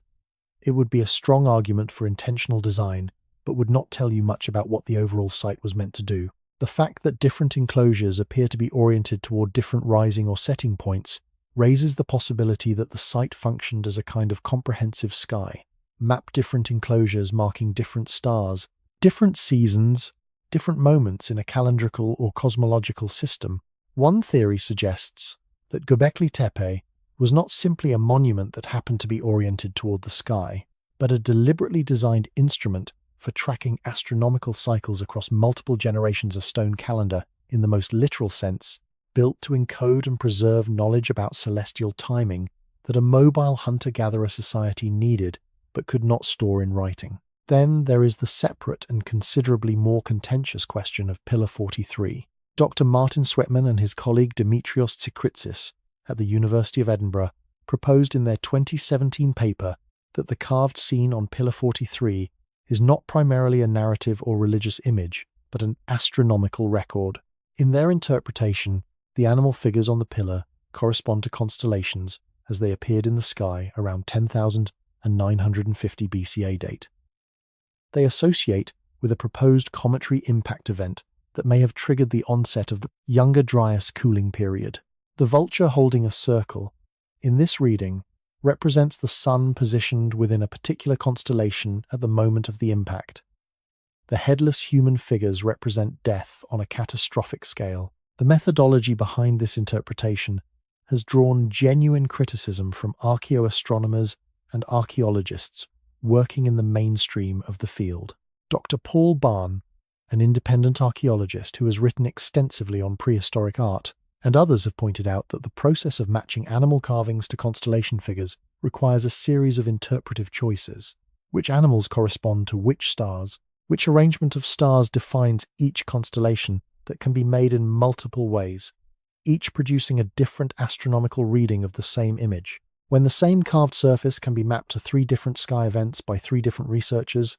S1: it would be a strong argument for intentional design, but would not tell you much about what the overall site was meant to do. The fact that different enclosures appear to be oriented toward different rising or setting points raises the possibility that the site functioned as a kind of comprehensive sky. Map different enclosures marking different stars, different seasons, different moments in a calendrical or cosmological system. One theory suggests that Göbekli Tepe was not simply a monument that happened to be oriented toward the sky, but a deliberately designed instrument for tracking astronomical cycles across multiple generations of stone calendar in the most literal sense, built to encode and preserve knowledge about celestial timing that a mobile hunter-gatherer society needed but could not store in writing. Then there is the separate and considerably more contentious question of Pillar 43. Dr. Martin Sweatman and his colleague Dimitrios Tsikritsis at the University of Edinburgh proposed in their 2017 paper that the carved scene on Pillar 43 is not primarily a narrative or religious image, but an astronomical record. In their interpretation, the animal figures on the pillar correspond to constellations as they appeared in the sky around 10,950 BCA date. They associate with a proposed cometary impact event that may have triggered the onset of the Younger Dryas cooling period. The vulture holding a circle, in this reading, represents the Sun positioned within a particular constellation at the moment of the impact. The headless human figures represent death on a catastrophic scale. The methodology behind this interpretation has drawn genuine criticism from archaeoastronomers and archaeologists working in the mainstream of the field. Dr. Paul Barn, an independent archaeologist who has written extensively on prehistoric art, and others have pointed out that the process of matching animal carvings to constellation figures requires a series of interpretive choices. Which animals correspond to which stars? Which arrangement of stars defines each constellation that can be made in multiple ways, each producing a different astronomical reading of the same image? When the same carved surface can be mapped to 3 different sky events by 3 different researchers,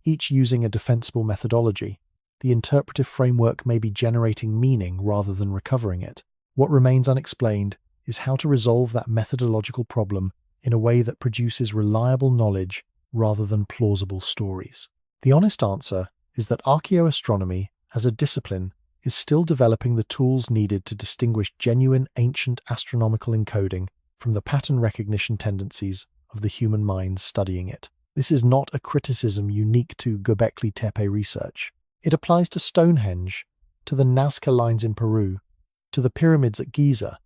S1: each using a defensible methodology, the interpretive framework may be generating meaning rather than recovering it. What remains unexplained is how to resolve that methodological problem in a way that produces reliable knowledge rather than plausible stories. The honest answer is that archaeoastronomy, as a discipline, is still developing the tools needed to distinguish genuine ancient astronomical encoding from the pattern recognition tendencies of the human mind studying it. This is not a criticism unique to Göbekli Tepe research. It applies to Stonehenge, to the Nazca Lines in Peru, to the pyramids at Giza,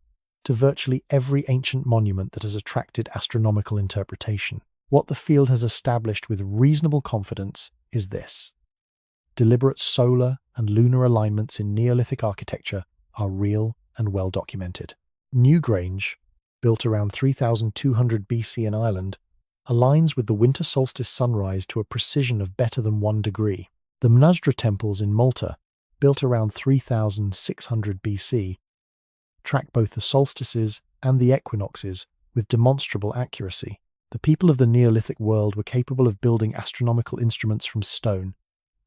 S1: to virtually every ancient monument that has attracted astronomical interpretation. What the field has established with reasonable confidence is this: deliberate solar and lunar alignments in Neolithic architecture are real and well documented. Newgrange, built around 3200 BC in Ireland, aligns with the winter solstice sunrise to a precision of better than 1 degree. The Mnasdra temples in Malta, built around 3600 BC, track both the solstices and the equinoxes with demonstrable accuracy. The people of the Neolithic world were capable of building astronomical instruments from stone,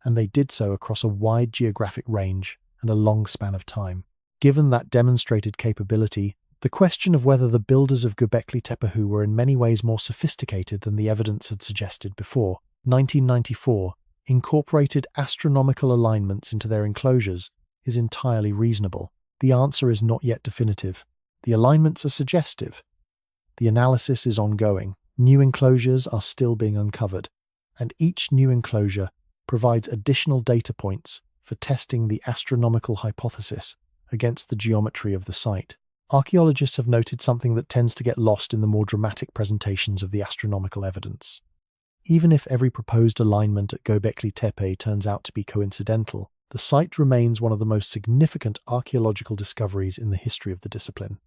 S1: and they did so across a wide geographic range and a long span of time. Given that demonstrated capability, the question of whether the builders of Göbekli Tepe were in many ways more sophisticated than the evidence had suggested before 1994 incorporated astronomical alignments into their enclosures is entirely reasonable. The answer is not yet definitive. The alignments are suggestive. The analysis is ongoing. New enclosures are still being uncovered, and each new enclosure provides additional data points for testing the astronomical hypothesis against the geometry of the site. Archaeologists have noted something that tends to get lost in the more dramatic presentations of the astronomical evidence. Even if every proposed alignment at Göbekli Tepe turns out to be coincidental, the site remains one of the most significant archaeological discoveries in the history of the discipline.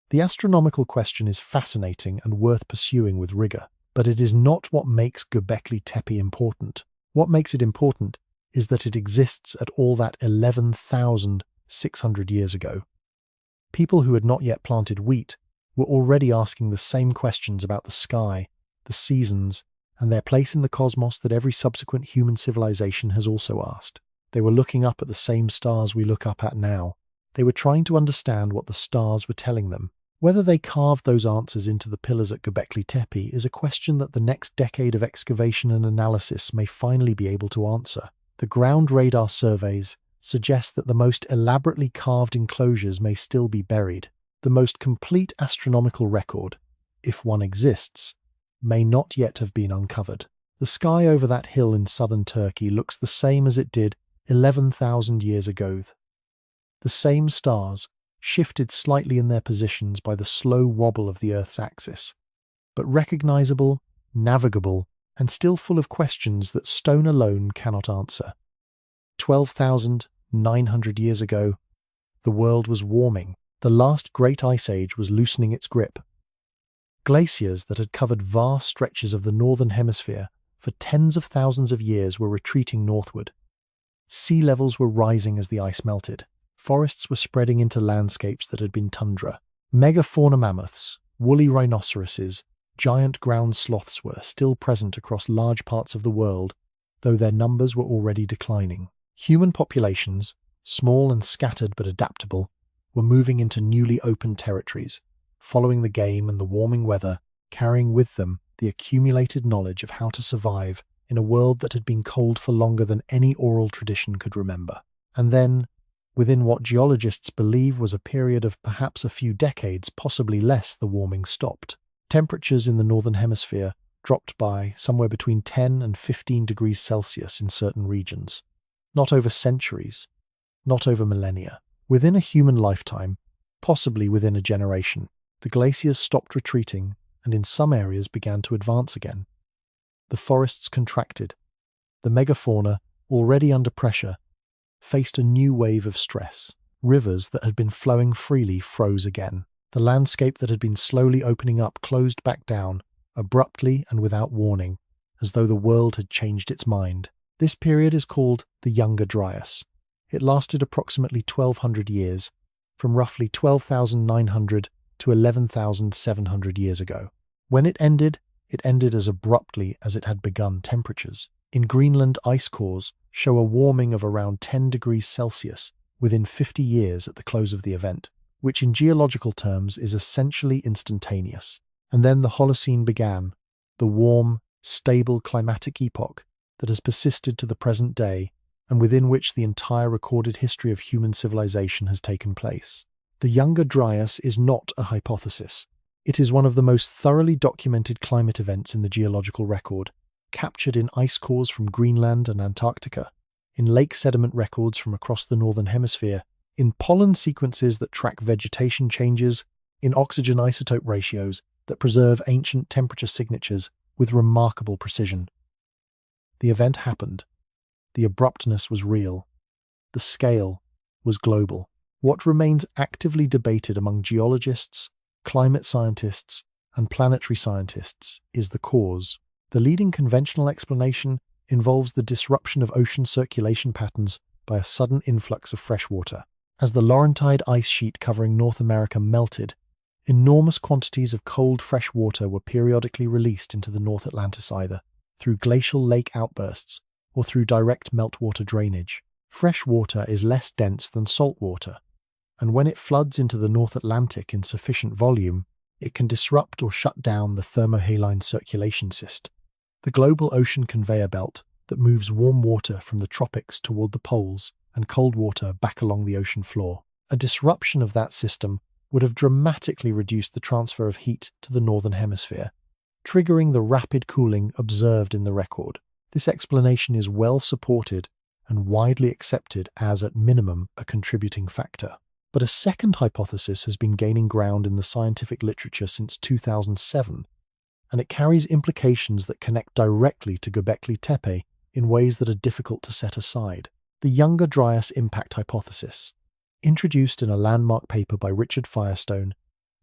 S1: The astronomical question is fascinating and worth pursuing with rigor, but it is not what makes Göbekli Tepe important. What makes it important is that it exists at all that 11,600 years ago. People who had not yet planted wheat were already asking the same questions about the sky, the seasons, and their place in the cosmos that every subsequent human civilization has also asked. They were looking up at the same stars we look up at now. They were trying to understand what the stars were telling them. Whether they carved those answers into the pillars at Göbekli Tepe is a question that the next decade of excavation and analysis may finally be able to answer. The ground radar surveys suggest that the most elaborately carved enclosures may still be buried. The most complete astronomical record, if one exists, may not yet have been uncovered. The sky over that hill in southern Turkey looks the same as it did 11,000 years ago. The same stars, shifted slightly in their positions by the slow wobble of the Earth's axis, but recognizable, navigable, and still full of questions that stone alone cannot answer. 12,900 years ago, the world was warming. The last great ice age was loosening its grip. Glaciers that had covered vast stretches of the northern hemisphere for tens of thousands of years were retreating northward. Sea levels were rising as the ice melted. Forests were spreading into landscapes that had been tundra. Megafauna mammoths, woolly rhinoceroses, giant ground sloths were still present across large parts of the world, though their numbers were already declining. Human populations, small and scattered but adaptable, were moving into newly opened territories, following the game and the warming weather, carrying with them the accumulated knowledge of how to survive in a world that had been cold for longer than any oral tradition could remember. And then, within what geologists believe was a period of perhaps a few decades, possibly less, the warming stopped. Temperatures in the northern hemisphere dropped by somewhere between 10 and 15 degrees Celsius in certain regions. Not over centuries, not over millennia. Within a human lifetime, possibly within a generation, the glaciers stopped retreating and in some areas began to advance again. The forests contracted. The megafauna, already under pressure, faced a new wave of stress. Rivers that had been flowing freely froze again. The landscape that had been slowly opening up closed back down, abruptly and without warning, as though the world had changed its mind. This period is called the Younger Dryas. It lasted approximately 1,200 years, from roughly 12,900 to 11,700 years ago. When it ended as abruptly as it had begun. Temperatures in Greenland ice cores show a warming of around 10 degrees Celsius within 50 years at the close of the event, which in geological terms is essentially instantaneous. And then the Holocene began, the warm, stable climatic epoch that has persisted to the present day and within which the entire recorded history of human civilization has taken place. The Younger Dryas is not a hypothesis. It is one of the most thoroughly documented climate events in the geological record, captured in ice cores from Greenland and Antarctica, in lake sediment records from across the northern hemisphere, in pollen sequences that track vegetation changes, in oxygen isotope ratios that preserve ancient temperature signatures with remarkable precision. The event happened. The abruptness was real. The scale was global. What remains actively debated among geologists, climate scientists, and planetary scientists is the cause. The leading conventional explanation involves the disruption of ocean circulation patterns by a sudden influx of fresh water. As the Laurentide ice sheet covering North America melted, enormous quantities of cold fresh water were periodically released into the North Atlantis either through glacial lake outbursts or through direct meltwater drainage. Fresh water is less dense than salt water, and when it floods into the North Atlantic in sufficient volume, it can disrupt or shut down the thermohaline circulation system, the global ocean conveyor belt that moves warm water from the tropics toward the poles and cold water back along the ocean floor. A disruption of that system would have dramatically reduced the transfer of heat to the northern hemisphere, triggering the rapid cooling observed in the record. This explanation is well supported and widely accepted as, at minimum, a contributing factor. But a second hypothesis has been gaining ground in the scientific literature since 2007, and it carries implications that connect directly to Göbekli Tepe in ways that are difficult to set aside. The Younger Dryas impact hypothesis, introduced in a landmark paper by Richard Firestone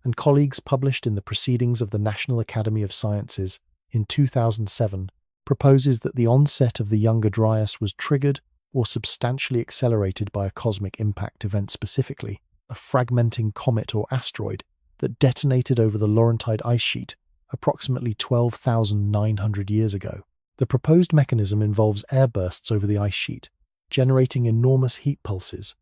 S1: and colleagues published in the Proceedings of the National Academy of Sciences in 2007, proposes that the onset of the Younger Dryas was triggered or substantially accelerated by a cosmic impact event, specifically a fragmenting comet or asteroid that detonated over the Laurentide ice sheet approximately 12,900 years ago. The proposed mechanism involves air bursts over the ice sheet, generating enormous heat pulses,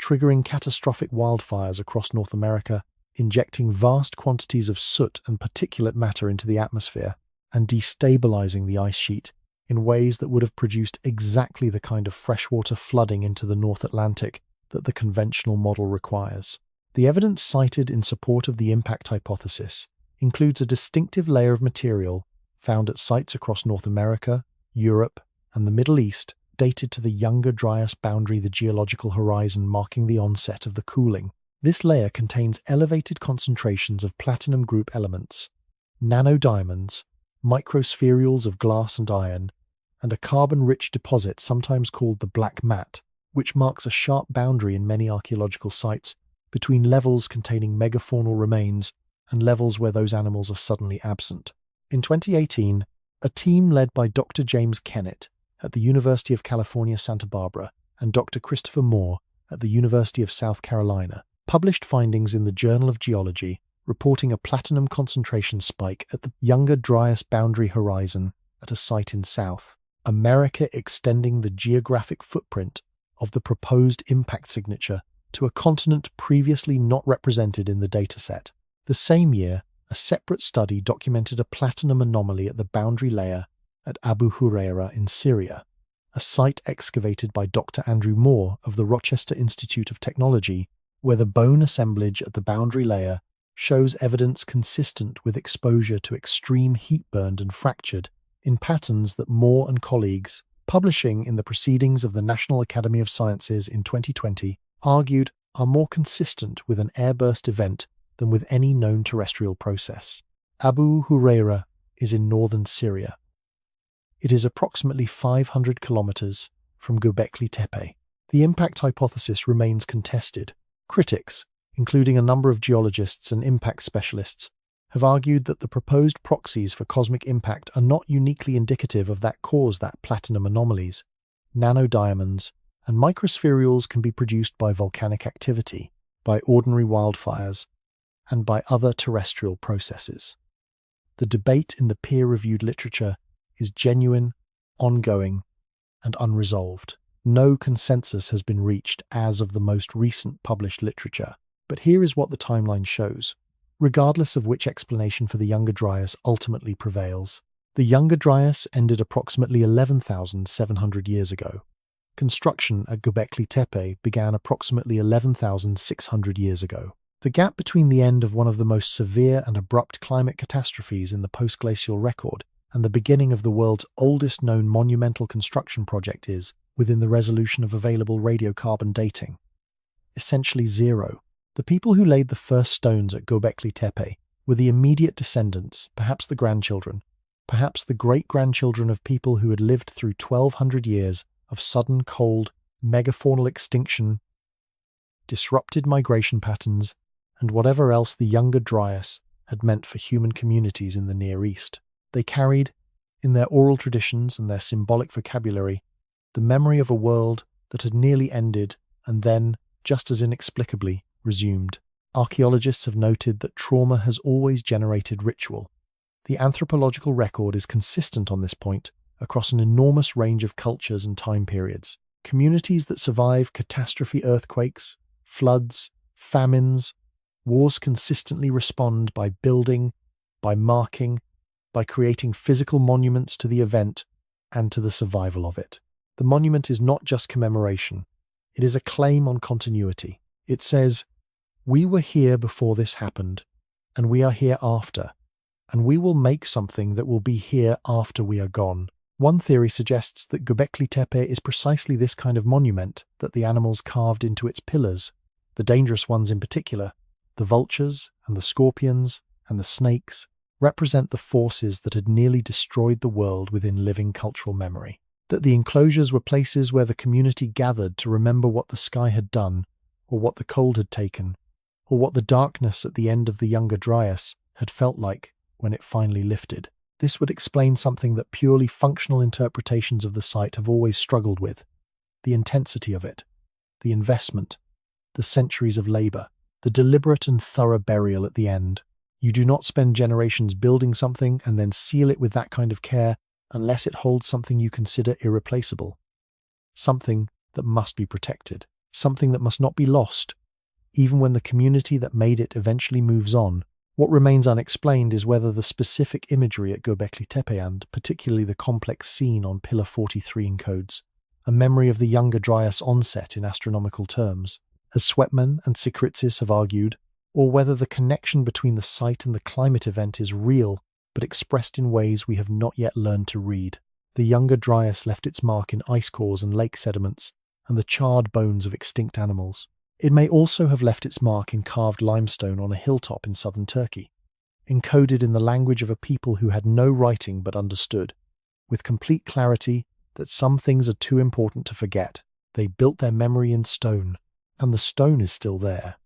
S1: triggering catastrophic wildfires across North America, injecting vast quantities of soot and particulate matter into the atmosphere, and destabilizing the ice sheet in ways that would have produced exactly the kind of freshwater flooding into the North Atlantic that the conventional model requires. The evidence cited in support of the impact hypothesis includes a distinctive layer of material found at sites across North America, Europe, and the Middle East, dated to the Younger Dryas boundary, the geological horizon marking the onset of the cooling. This layer contains elevated concentrations of platinum group elements, nanodiamonds, microspherules of glass and iron, and a carbon-rich deposit sometimes called the black mat, which marks a sharp boundary in many archaeological sites between levels containing megafaunal remains and levels where those animals are suddenly absent. In 2018, a team led by Dr. James Kennett at the University of California, Santa Barbara, and Dr. Christopher Moore at the University of South Carolina published findings in the Journal of Geology reporting a platinum concentration spike at the Younger Dryas boundary horizon at a site in South America, extending the geographic footprint of the proposed impact signature to a continent previously not represented in the dataset. The same year, a separate study documented a platinum anomaly at the boundary layer at Abu Huraira in Syria, a site excavated by Dr. Andrew Moore of the Rochester Institute of Technology, where the bone assemblage at the boundary layer shows evidence consistent with exposure to extreme heat burned and fractured in patterns that Moore and colleagues, publishing in the Proceedings of the National Academy of Sciences in 2020, argued are more consistent with an airburst event than with any known terrestrial process. Abu Huraira is in northern Syria. It is approximately 500 kilometers from Göbekli Tepe. The impact hypothesis remains contested. Critics, including a number of geologists and impact specialists, have argued that the proposed proxies for cosmic impact are not uniquely indicative of that cause that platinum anomalies, nanodiamonds, and microspherules can be produced by volcanic activity, by ordinary wildfires, and by other terrestrial processes. The debate in the peer-reviewed literature is genuine, ongoing, and unresolved. No consensus has been reached as of the most recent published literature, but here is what the timeline shows. Regardless of which explanation for the Younger Dryas ultimately prevails, the Younger Dryas ended approximately 11,700 years ago. Construction at Göbekli Tepe began approximately 11,600 years ago. The gap between the end of one of the most severe and abrupt climate catastrophes in the post-glacial record and the beginning of the world's oldest known monumental construction project is, within the resolution of available radiocarbon dating, essentially zero. The people who laid the first stones at Göbekli Tepe were the immediate descendants, perhaps the grandchildren, perhaps the great-grandchildren of people who had lived through 1,200 years of sudden cold, megafaunal extinction, disrupted migration patterns, and whatever else the Younger Dryas had meant for human communities in the Near East. They carried, in their oral traditions and their symbolic vocabulary, the memory of a world that had nearly ended and then, just as inexplicably, resumed. Archaeologists have noted that trauma has always generated ritual. The anthropological record is consistent on this point across an enormous range of cultures and time periods. Communities that survive catastrophe earthquakes, floods, famines, wars consistently respond by building, by marking, by creating physical monuments to the event and to the survival of it. The monument is not just commemoration. It is a claim on continuity. It says, "We were here before this happened, and we are here after, and we will make something that will be here after we are gone." One theory suggests that Göbekli Tepe is precisely this kind of monument that the animals carved into its pillars, the dangerous ones in particular, the vultures and the scorpions and the snakes, represent the forces that had nearly destroyed the world within living cultural memory. That the enclosures were places where the community gathered to remember what the sky had done, or what the cold had taken, or what the darkness at the end of the Younger Dryas had felt like when it finally lifted. This would explain something that purely functional interpretations of the site have always struggled with: the intensity of it, the investment, the centuries of labor, the deliberate and thorough burial at the end. You do not spend generations building something and then seal it with that kind of care unless it holds something you consider irreplaceable, something that must be protected, something that must not be lost, even when the community that made it eventually moves on. What remains unexplained is whether the specific imagery at Göbekli Tepe, and particularly the complex scene on Pillar 43, encodes a memory of the Younger Dryas onset in astronomical terms, as Sweatman and Sikritsis have argued, or whether the connection between the site and the climate event is real, but expressed in ways we have not yet learned to read. The Younger Dryas left its mark in ice cores and lake sediments, and the charred bones of extinct animals. It may also have left its mark in carved limestone on a hilltop in southern Turkey, encoded in the language of a people who had no writing but understood, with complete clarity, that some things are too important to forget. They built their memory in stone, and the stone is still there.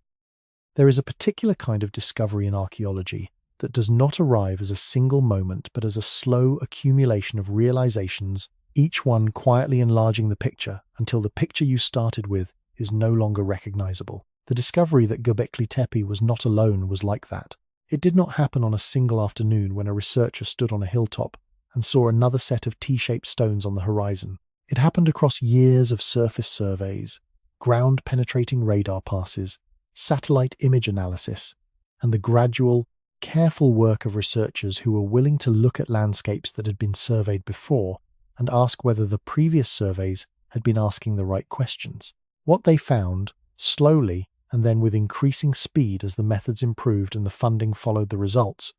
S1: There is a particular kind of discovery in archaeology that does not arrive as a single moment but as a slow accumulation of realizations, each one quietly enlarging the picture until the picture you started with is no longer recognizable. The discovery that Göbekli Tepe was not alone was like that. It did not happen on a single afternoon when a researcher stood on a hilltop and saw another set of T-shaped stones on the horizon. It happened across years of surface surveys, ground-penetrating radar passes, satellite image analysis, and the gradual, careful work of researchers who were willing to look at landscapes that had been surveyed before and ask whether the previous surveys had been asking the right questions. What they found, slowly and then with increasing speed as the methods improved and the funding followed the results,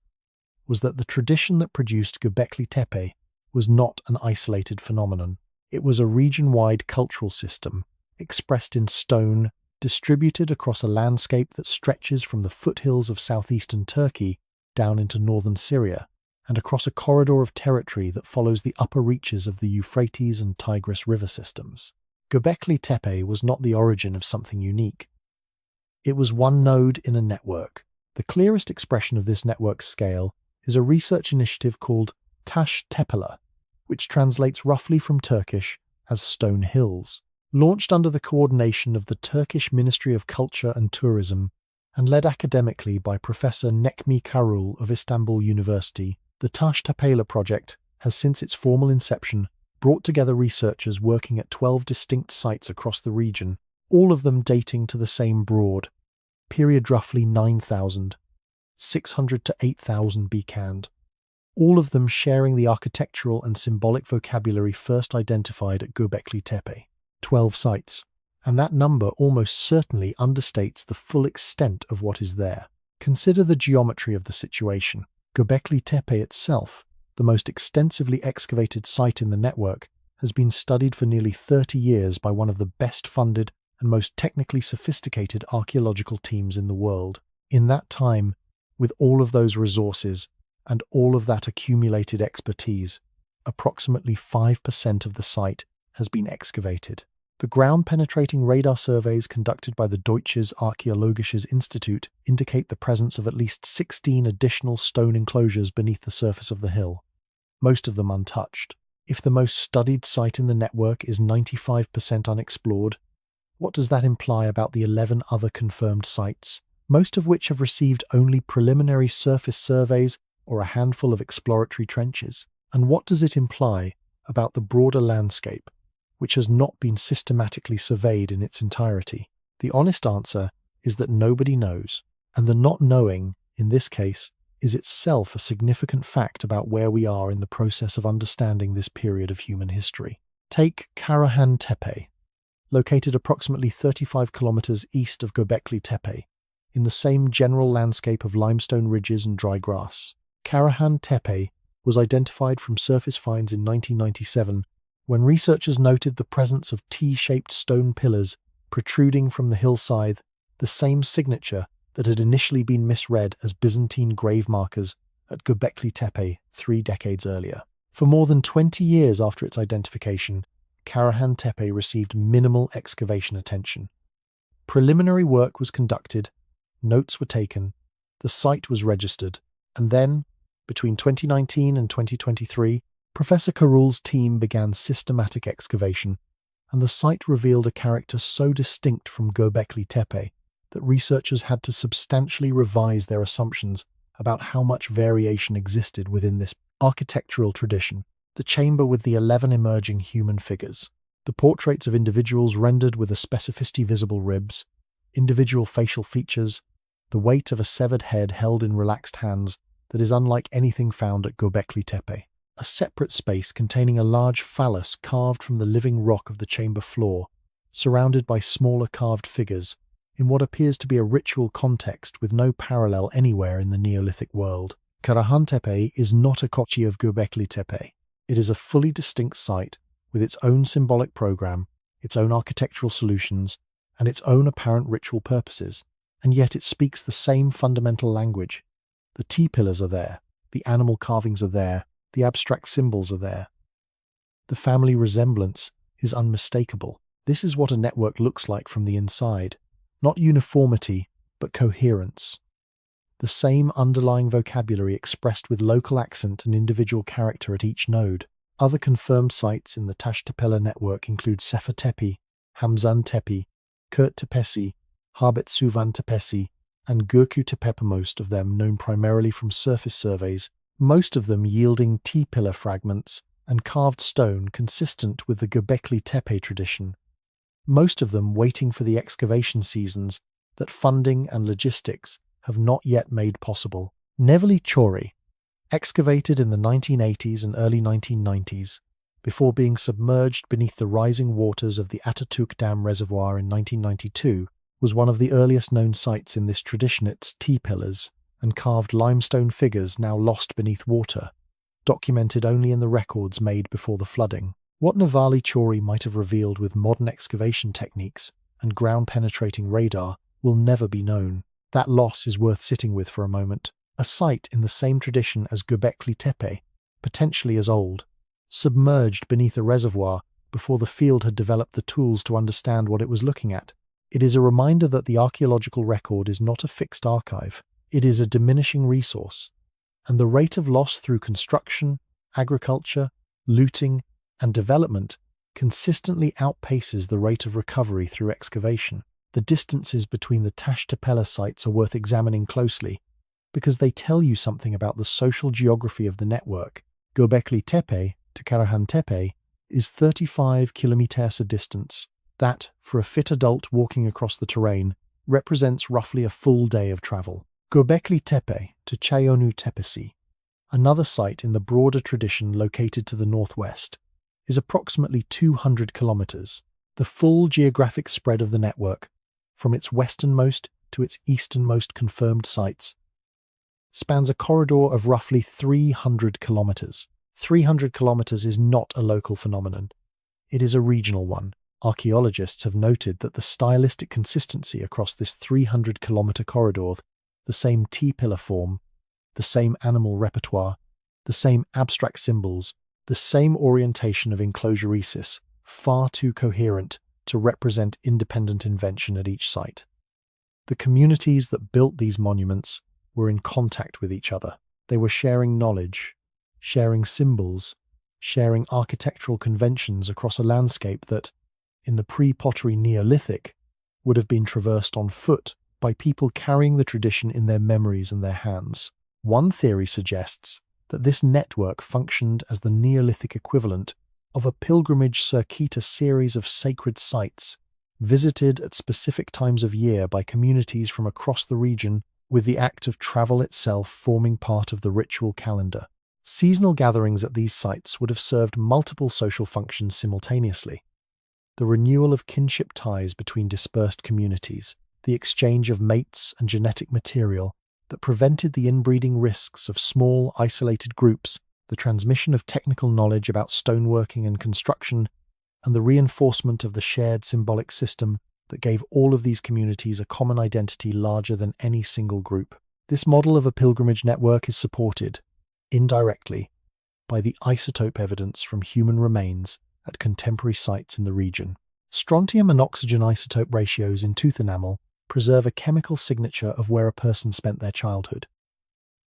S1: was that the tradition that produced Göbekli Tepe was not an isolated phenomenon. It was a region-wide cultural system, expressed in stone, distributed across a landscape that stretches from the foothills of southeastern Turkey down into northern Syria, and across a corridor of territory that follows the upper reaches of the Euphrates and Tigris river systems. Göbekli Tepe was not the origin of something unique. It was one node in a network. The clearest expression of this network's scale is a research initiative called Taş Tepeler, which translates roughly from Turkish as Stone Hills. Launched under the coordination of the Turkish Ministry of Culture and Tourism and led academically by Professor Necmi Karul of Istanbul University, the Taş Tepeler project has since its formal inception brought together researchers working at 12 distinct sites across the region, all of them dating to the same broad, period roughly 9,600 to 8,000 BCand, all of them sharing the architectural and symbolic vocabulary first identified at Göbekli Tepe. 12 sites, and that number almost certainly understates the full extent of what is there. Consider the geometry of the situation. Göbekli Tepe itself, the most extensively excavated site in the network, has been studied for nearly 30 years by one of the best-funded and most technically sophisticated archaeological teams in the world. In that time, with all of those resources and all of that accumulated expertise, approximately 5% of the site has been excavated. The ground-penetrating radar surveys conducted by the Deutsches Archäologisches Institut indicate the presence of at least 16 additional stone enclosures beneath the surface of the hill, most of them untouched. If the most studied site in the network is 95% unexplored, what does that imply about the 11 other confirmed sites, most of which have received only preliminary surface surveys or a handful of exploratory trenches? And what does it imply about the broader landscape, which has not been systematically surveyed in its entirety? The honest answer is that nobody knows, and the not knowing, in this case, is itself a significant fact about where we are in the process of understanding this period of human history. Take Karahan Tepe, located approximately 35 kilometers east of Göbekli Tepe, in the same general landscape of limestone ridges and dry grass. Karahan Tepe was identified from surface finds in 1997 when researchers noted the presence of T-shaped stone pillars protruding from the hillside, the same signature that had initially been misread as Byzantine grave markers at Göbekli Tepe 3 decades earlier. For more than 20 years after its identification, Karahan Tepe received minimal excavation attention. Preliminary work was conducted, notes were taken, the site was registered, and then, between 2019 and 2023, Professor Karul's team began systematic excavation, and the site revealed a character so distinct from Göbekli Tepe that researchers had to substantially revise their assumptions about how much variation existed within this architectural tradition. The chamber with the 11 emerging human figures, the portraits of individuals rendered with a specificity visible ribs, individual facial features, the weight of a severed head held in relaxed hands that is unlike anything found at Göbekli Tepe. A separate space containing a large phallus carved from the living rock of the chamber floor, surrounded by smaller carved figures, in what appears to be a ritual context with no parallel anywhere in the Neolithic world. Karahan Tepe is not a copy of Göbekli Tepe. It is a fully distinct site with its own symbolic program, its own architectural solutions, and its own apparent ritual purposes, and yet it speaks the same fundamental language. The T-pillars are there, the animal carvings are there, the abstract symbols are there. The family resemblance is unmistakable. This is what a network looks like from the inside. Not uniformity, but coherence. The same underlying vocabulary expressed with local accent and individual character at each node. Other confirmed sites in the Taş Tepeler network include Sefer Tepe, Hamzan Tepe, Kurt Tepesi, Harbet Suvan Tepesi, and Göbekli Tepe, most of them known primarily from surface surveys, most of them yielding T-pillar fragments and carved stone consistent with the Göbekli Tepe tradition, most of them waiting for the excavation seasons that funding and logistics have not yet made possible. Neveli Chori, excavated in the 1980s and early 1990s, before being submerged beneath the rising waters of the Atatürk Dam Reservoir in 1992, was one of the earliest known sites in this tradition. Its T-pillars and carved limestone figures now lost beneath water, documented only in the records made before the flooding. What Neveli Chori might have revealed with modern excavation techniques and ground-penetrating radar will never be known. That loss is worth sitting with for a moment. A site in the same tradition as Göbekli Tepe, potentially as old, submerged beneath a reservoir before the field had developed the tools to understand what it was looking at. It is a reminder that the archaeological record is not a fixed archive. It is a diminishing resource, and the rate of loss through construction, agriculture, looting, and development consistently outpaces the rate of recovery through excavation. The distances between the Taş Tepeler sites are worth examining closely, because they tell you something about the social geography of the network. Göbekli Tepe to Karahan Tepe is 35 kilometers a distance. That, for a fit adult walking across the terrain, represents roughly a full day of travel. Göbekli Tepe to Çayönü Tepesi, another site in the broader tradition located to the northwest, is approximately 200 kilometers. The full geographic spread of the network, from its westernmost to its easternmost confirmed sites, spans a corridor of roughly 300 kilometers. 300 kilometers is not a local phenomenon. It is a regional one. Archaeologists have noted that the stylistic consistency across this 300-kilometer corridor, the same T-pillar form, the same animal repertoire, the same abstract symbols, the same orientation of enclosuresis, far too coherent to represent independent invention at each site. The communities that built these monuments were in contact with each other. They were sharing knowledge, sharing symbols, sharing architectural conventions across a landscape that, in the pre-pottery Neolithic, would have been traversed on foot by people carrying the tradition in their memories and their hands. One theory suggests that this network functioned as the Neolithic equivalent of a pilgrimage circuit, a series of sacred sites visited at specific times of year by communities from across the region, with the act of travel itself forming part of the ritual calendar. Seasonal gatherings at these sites would have served multiple social functions simultaneously: the renewal of kinship ties between dispersed communities, the exchange of mates and genetic material that prevented the inbreeding risks of small, isolated groups, the transmission of technical knowledge about stoneworking and construction, and the reinforcement of the shared symbolic system that gave all of these communities a common identity larger than any single group. This model of a pilgrimage network is supported, indirectly, by the isotope evidence from human remains at contemporary sites in the region. Strontium and oxygen isotope ratios in tooth enamel preserve a chemical signature of where a person spent their childhood.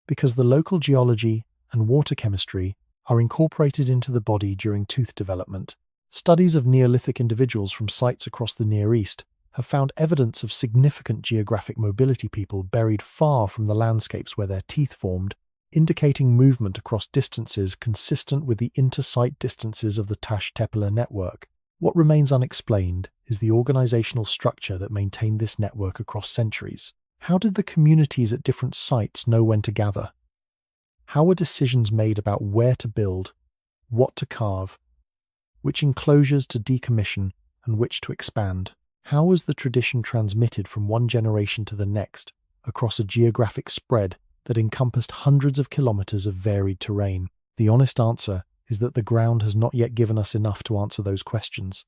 S1: Because the local geology and water chemistry are incorporated into the body during tooth development, studies of Neolithic individuals from sites across the Near East have found evidence of significant geographic mobility, people buried far from the landscapes where their teeth formed, indicating movement across distances consistent with the inter-site distances of the Taş Tepeler network. What remains unexplained is the organizational structure that maintained this network across centuries. How did the communities at different sites know when to gather? How were decisions made about where to build, what to carve, which enclosures to decommission, and which to expand? How was the tradition transmitted from one generation to the next across a geographic spread that encompassed hundreds of kilometers of varied terrain? The honest answer is that the ground has not yet given us enough to answer those questions.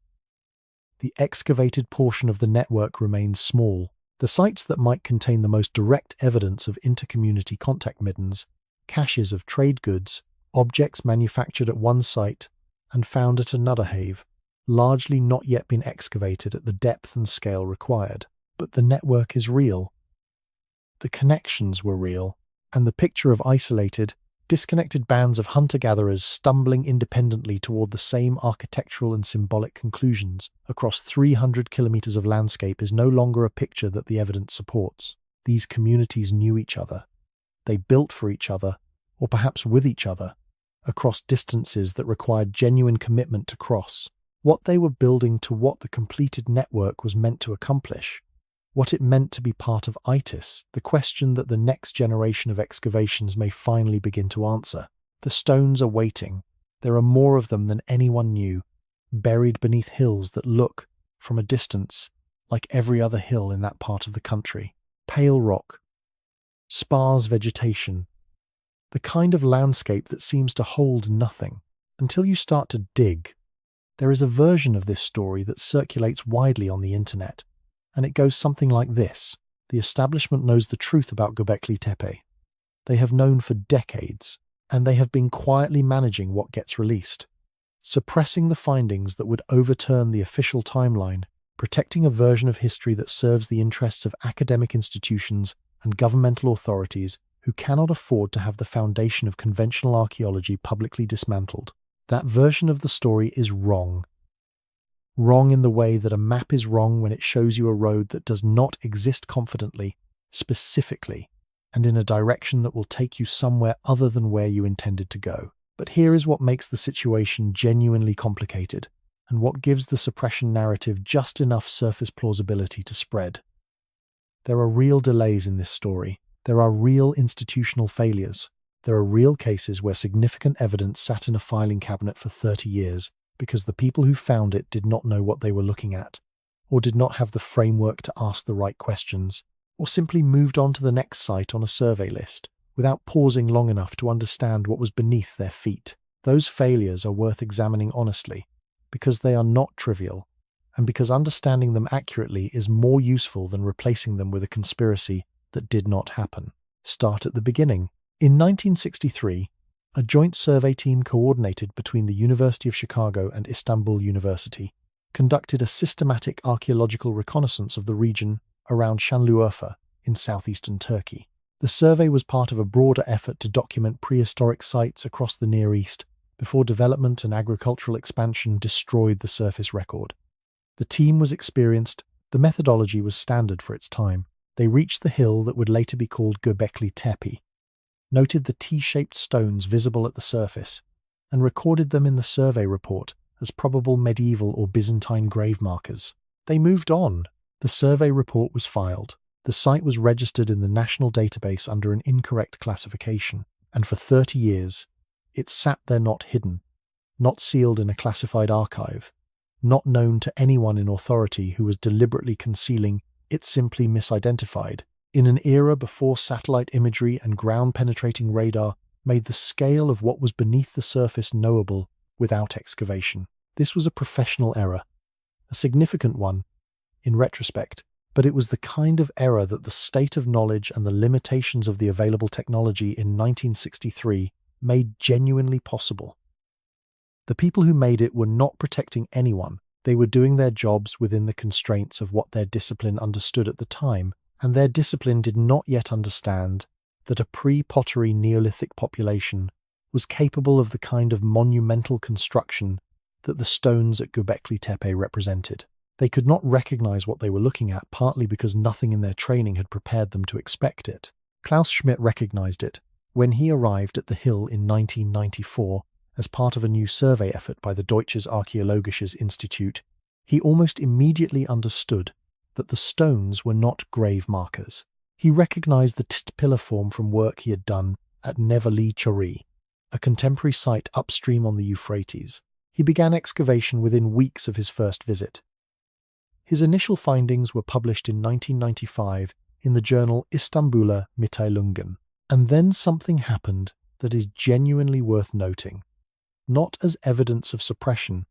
S1: The excavated portion of the network remains small. The sites that might contain the most direct evidence of inter-community contact middens, caches of trade goods, objects manufactured at one site and found at another have largely not yet been excavated at the depth and scale required. But the network is real. The connections were real, and the picture of isolated, disconnected bands of hunter-gatherers stumbling independently toward the same architectural and symbolic conclusions across 300 kilometers of landscape is no longer a picture that the evidence supports. These communities knew each other. They built for each other, or perhaps with each other, across distances that required genuine commitment to cross. What they were building to what the completed network was meant to accomplish what it meant to be part of ITIS, the question that the next generation of excavations may finally begin to answer. The stones are waiting. There are more of them than anyone knew, buried beneath hills that look, from a distance, like every other hill in that part of the country. Pale rock, sparse vegetation, the kind of landscape that seems to hold nothing until you start to dig. There is a version of this story that circulates widely on the internet, and it goes something like this. The establishment knows the truth about Göbekli Tepe. They have known for decades, and they have been quietly managing what gets released, suppressing the findings that would overturn the official timeline, protecting a version of history that serves the interests of academic institutions and governmental authorities who cannot afford to have the foundation of conventional archaeology publicly dismantled. That version of the story is wrong. Wrong in the way that a map is wrong when it shows you a road that does not exist confidently, specifically, and in a direction that will take you somewhere other than where you intended to go. But here is what makes the situation genuinely complicated, and what gives the suppression narrative just enough surface plausibility to spread. There are real delays in this story. There are real institutional failures. There are real cases where significant evidence sat in a filing cabinet for 30 years because the people who found it did not know what they were looking at, or did not have the framework to ask the right questions, or simply moved on to the next site on a survey list without pausing long enough to understand what was beneath their feet. Those failures are worth examining honestly, because they are not trivial, and because understanding them accurately is more useful than replacing them with a conspiracy that did not happen. Start at the beginning. In 1963, a joint survey team coordinated between the University of Chicago and Istanbul University conducted a systematic archaeological reconnaissance of the region around Şanlıurfa in southeastern Turkey. The survey was part of a broader effort to document prehistoric sites across the Near East before development and agricultural expansion destroyed the surface record. The team was experienced, the methodology was standard for its time. They reached the hill that would later be called Göbekli Tepe, noted the T-shaped stones visible at the surface, and recorded them in the survey report as probable medieval or Byzantine grave markers. They moved on. The survey report was filed. The site was registered in the national database under an incorrect classification, and for 30 years, it sat there not hidden, not sealed in a classified archive, not known to anyone in authority who was deliberately concealing it, simply misidentified. In an era before satellite imagery and ground-penetrating radar made the scale of what was beneath the surface knowable without excavation. This was a professional error, a significant one, in retrospect, but it was the kind of error that the state of knowledge and the limitations of the available technology in 1963 made genuinely possible. The people who made it were not protecting anyone. They were doing their jobs within the constraints of what their discipline understood at the time, and their discipline did not yet understand that a pre-pottery Neolithic population was capable of the kind of monumental construction that the stones at Göbekli Tepe represented. They could not recognize what they were looking at, partly because nothing in their training had prepared them to expect it. Klaus Schmidt recognized it when he arrived at the hill in 1994 as part of a new survey effort by the Deutsches Archäologisches Institut. He almost immediately understood that the stones were not grave markers. He recognized the pillar form from work he had done at Nevali Chori, a contemporary site upstream on the Euphrates. He began excavation within weeks of his first visit. His initial findings were published in 1995 in the journal Istanbuler Mitteilungen. And then something happened that is genuinely worth noting, not as evidence of suppression,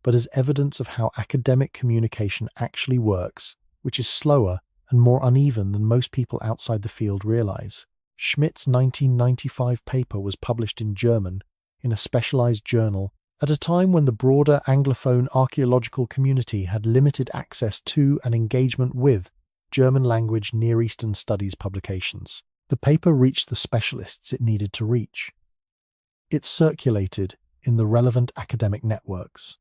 S1: but as evidence of how academic communication actually works, which is slower and more uneven than most people outside the field realize. Schmidt's 1995 paper was published in German in a specialized journal at a time when the broader Anglophone archaeological community had limited access to and engagement with German-language Near Eastern studies publications. The paper reached the specialists it needed to reach. It circulated in the relevant academic networks.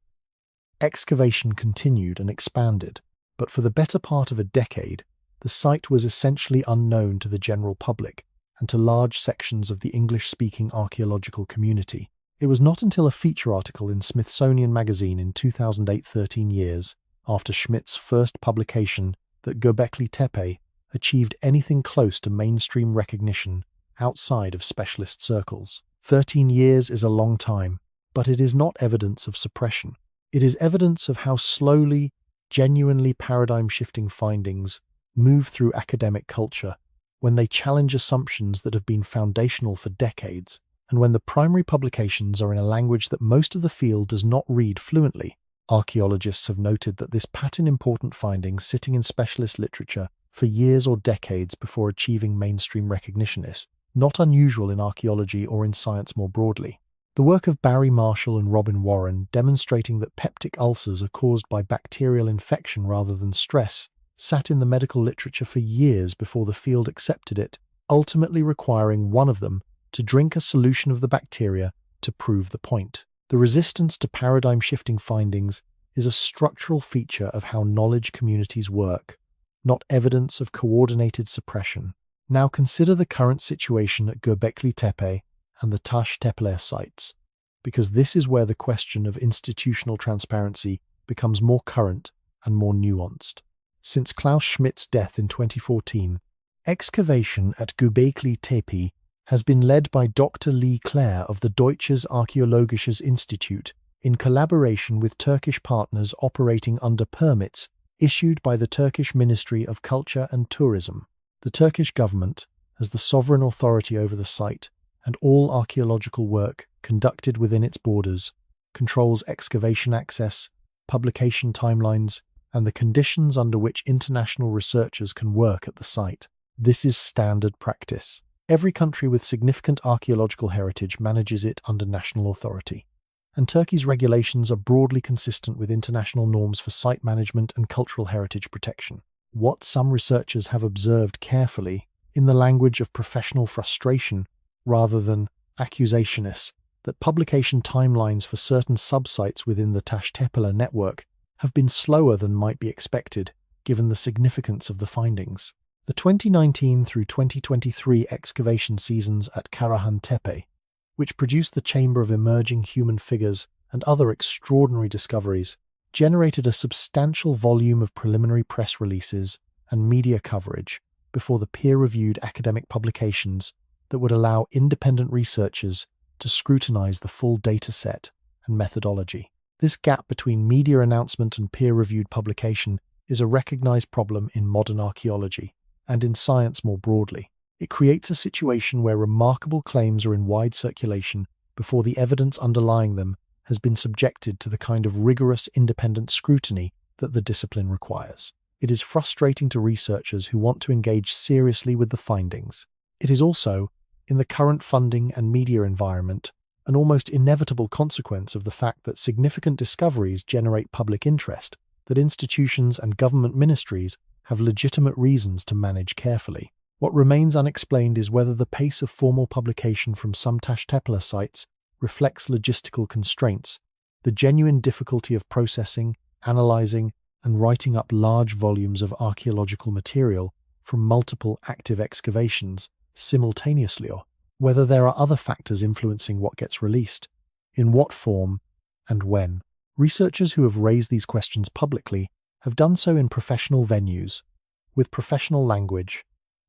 S1: Excavation continued and expanded, but for the better part of a decade, the site was essentially unknown to the general public and to large sections of the English-speaking archaeological community. It was not until a feature article in Smithsonian Magazine in 2008, 13 years after Schmidt's first publication, that Göbekli Tepe achieved anything close to mainstream recognition outside of specialist circles. 13 years is a long time, but it is not evidence of suppression. It is evidence of how slowly, genuinely paradigm-shifting findings move through academic culture when they challenge assumptions that have been foundational for decades, and when the primary publications are in a language that most of the field does not read fluently. Archaeologists have noted that this pattern-important findings sitting in specialist literature for years or decades before achieving mainstream recognition is not unusual in archaeology or in science more broadly. The work of Barry Marshall and Robin Warren, demonstrating that peptic ulcers are caused by bacterial infection rather than stress, sat in the medical literature for years before the field accepted it, ultimately requiring one of them to drink a solution of the bacteria to prove the point. The resistance to paradigm-shifting findings is a structural feature of how knowledge communities work, not evidence of coordinated suppression. Now consider the current situation at Göbekli Tepe and the Taş Tepeler sites, because this is where the question of institutional transparency becomes more current and more nuanced. Since Klaus Schmidt's death in 2014, excavation at Göbekli Tepe has been led by Dr. Lee Clare of the Deutsches Archäologisches Institut in collaboration with Turkish partners operating under permits issued by the Turkish Ministry of Culture and Tourism. The Turkish government, as the sovereign authority over the site and all archaeological work conducted within its borders, controls excavation access, publication timelines, and the conditions under which international researchers can work at the site. This is standard practice. Every country with significant archaeological heritage manages it under national authority, and Turkey's regulations are broadly consistent with international norms for site management and cultural heritage protection. What some researchers have observed carefully, in the language of professional frustration rather than accusation, is that publication timelines for certain subsites within the Taş Tepeler network have been slower than might be expected, given the significance of the findings. The 2019 through 2023 excavation seasons at Karahan Tepe, which produced the Chamber of Emerging Human Figures and other extraordinary discoveries, generated a substantial volume of preliminary press releases and media coverage before the peer-reviewed academic publications that would allow independent researchers to scrutinize the full data set and methodology. This gap between media announcement and peer-reviewed publication is a recognized problem in modern archaeology and in science more broadly. It creates a situation where remarkable claims are in wide circulation before the evidence underlying them has been subjected to the kind of rigorous independent scrutiny that the discipline requires. It is frustrating to researchers who want to engage seriously with the findings. It is also, in the current funding and media environment, an almost inevitable consequence of the fact that significant discoveries generate public interest that institutions and government ministries have legitimate reasons to manage carefully. What remains unexplained is whether the pace of formal publication from some Taş Tepeler sites reflects logistical constraints, the genuine difficulty of processing, analyzing, and writing up large volumes of archaeological material from multiple active excavations simultaneously, or whether there are other factors influencing what gets released, in what form, and when. Researchers who have raised these questions publicly have done so in professional venues, with professional language,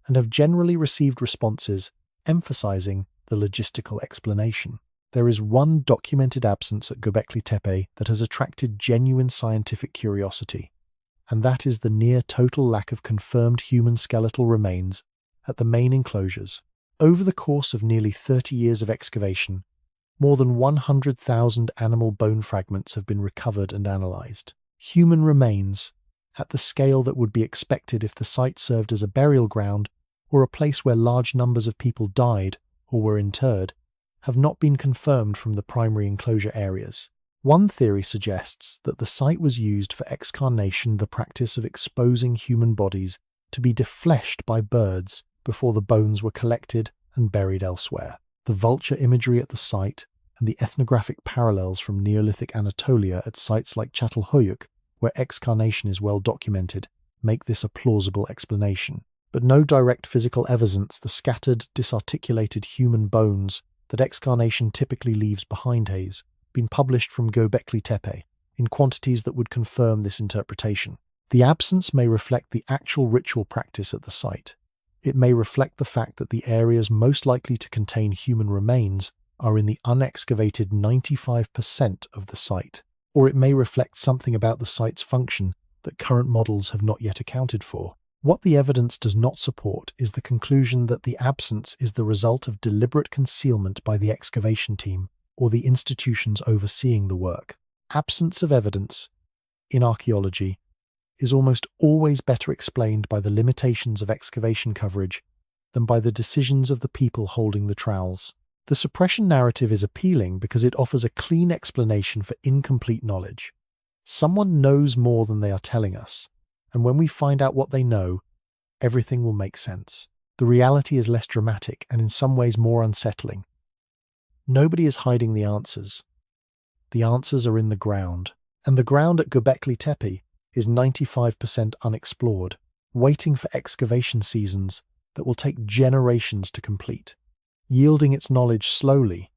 S1: and have generally received responses emphasizing the logistical explanation. There is one documented absence at Göbekli Tepe that has attracted genuine scientific curiosity, and that is the near-total lack of confirmed human skeletal remains at the main enclosures. Over the course of nearly 30 years of excavation, more than 100,000 animal bone fragments have been recovered and analyzed. Human remains, at the scale that would be expected if the site served as a burial ground or a place where large numbers of people died or were interred, have not been confirmed from the primary enclosure areas. One theory suggests that the site was used for excarnation, the practice of exposing human bodies to be defleshed by birds before the bones were collected and buried elsewhere. The vulture imagery at the site and the ethnographic parallels from Neolithic Anatolia at sites like Çatalhöyük, where excarnation is well documented, make this a plausible explanation. But no direct physical evidence the scattered, disarticulated human bones that excarnation typically leaves behind has been published from Göbekli Tepe in quantities that would confirm this interpretation. The absence may reflect the actual ritual practice at the site. It may reflect the fact that the areas most likely to contain human remains are in the unexcavated 95% of the site. Or it may reflect something about the site's function that current models have not yet accounted for. What the evidence does not support is the conclusion that the absence is the result of deliberate concealment by the excavation team or the institutions overseeing the work. Absence of evidence in archaeology is almost always better explained by the limitations of excavation coverage than by the decisions of the people holding the trowels. The suppression narrative is appealing because it offers a clean explanation for incomplete knowledge. Someone knows more than they are telling us, and when we find out what they know, everything will make sense. The reality is less dramatic and in some ways more unsettling. Nobody is hiding the answers. The answers are in the ground, and the ground at Göbekli Tepe is 95% unexplored, waiting for excavation seasons that will take generations to complete, yielding its knowledge slowly,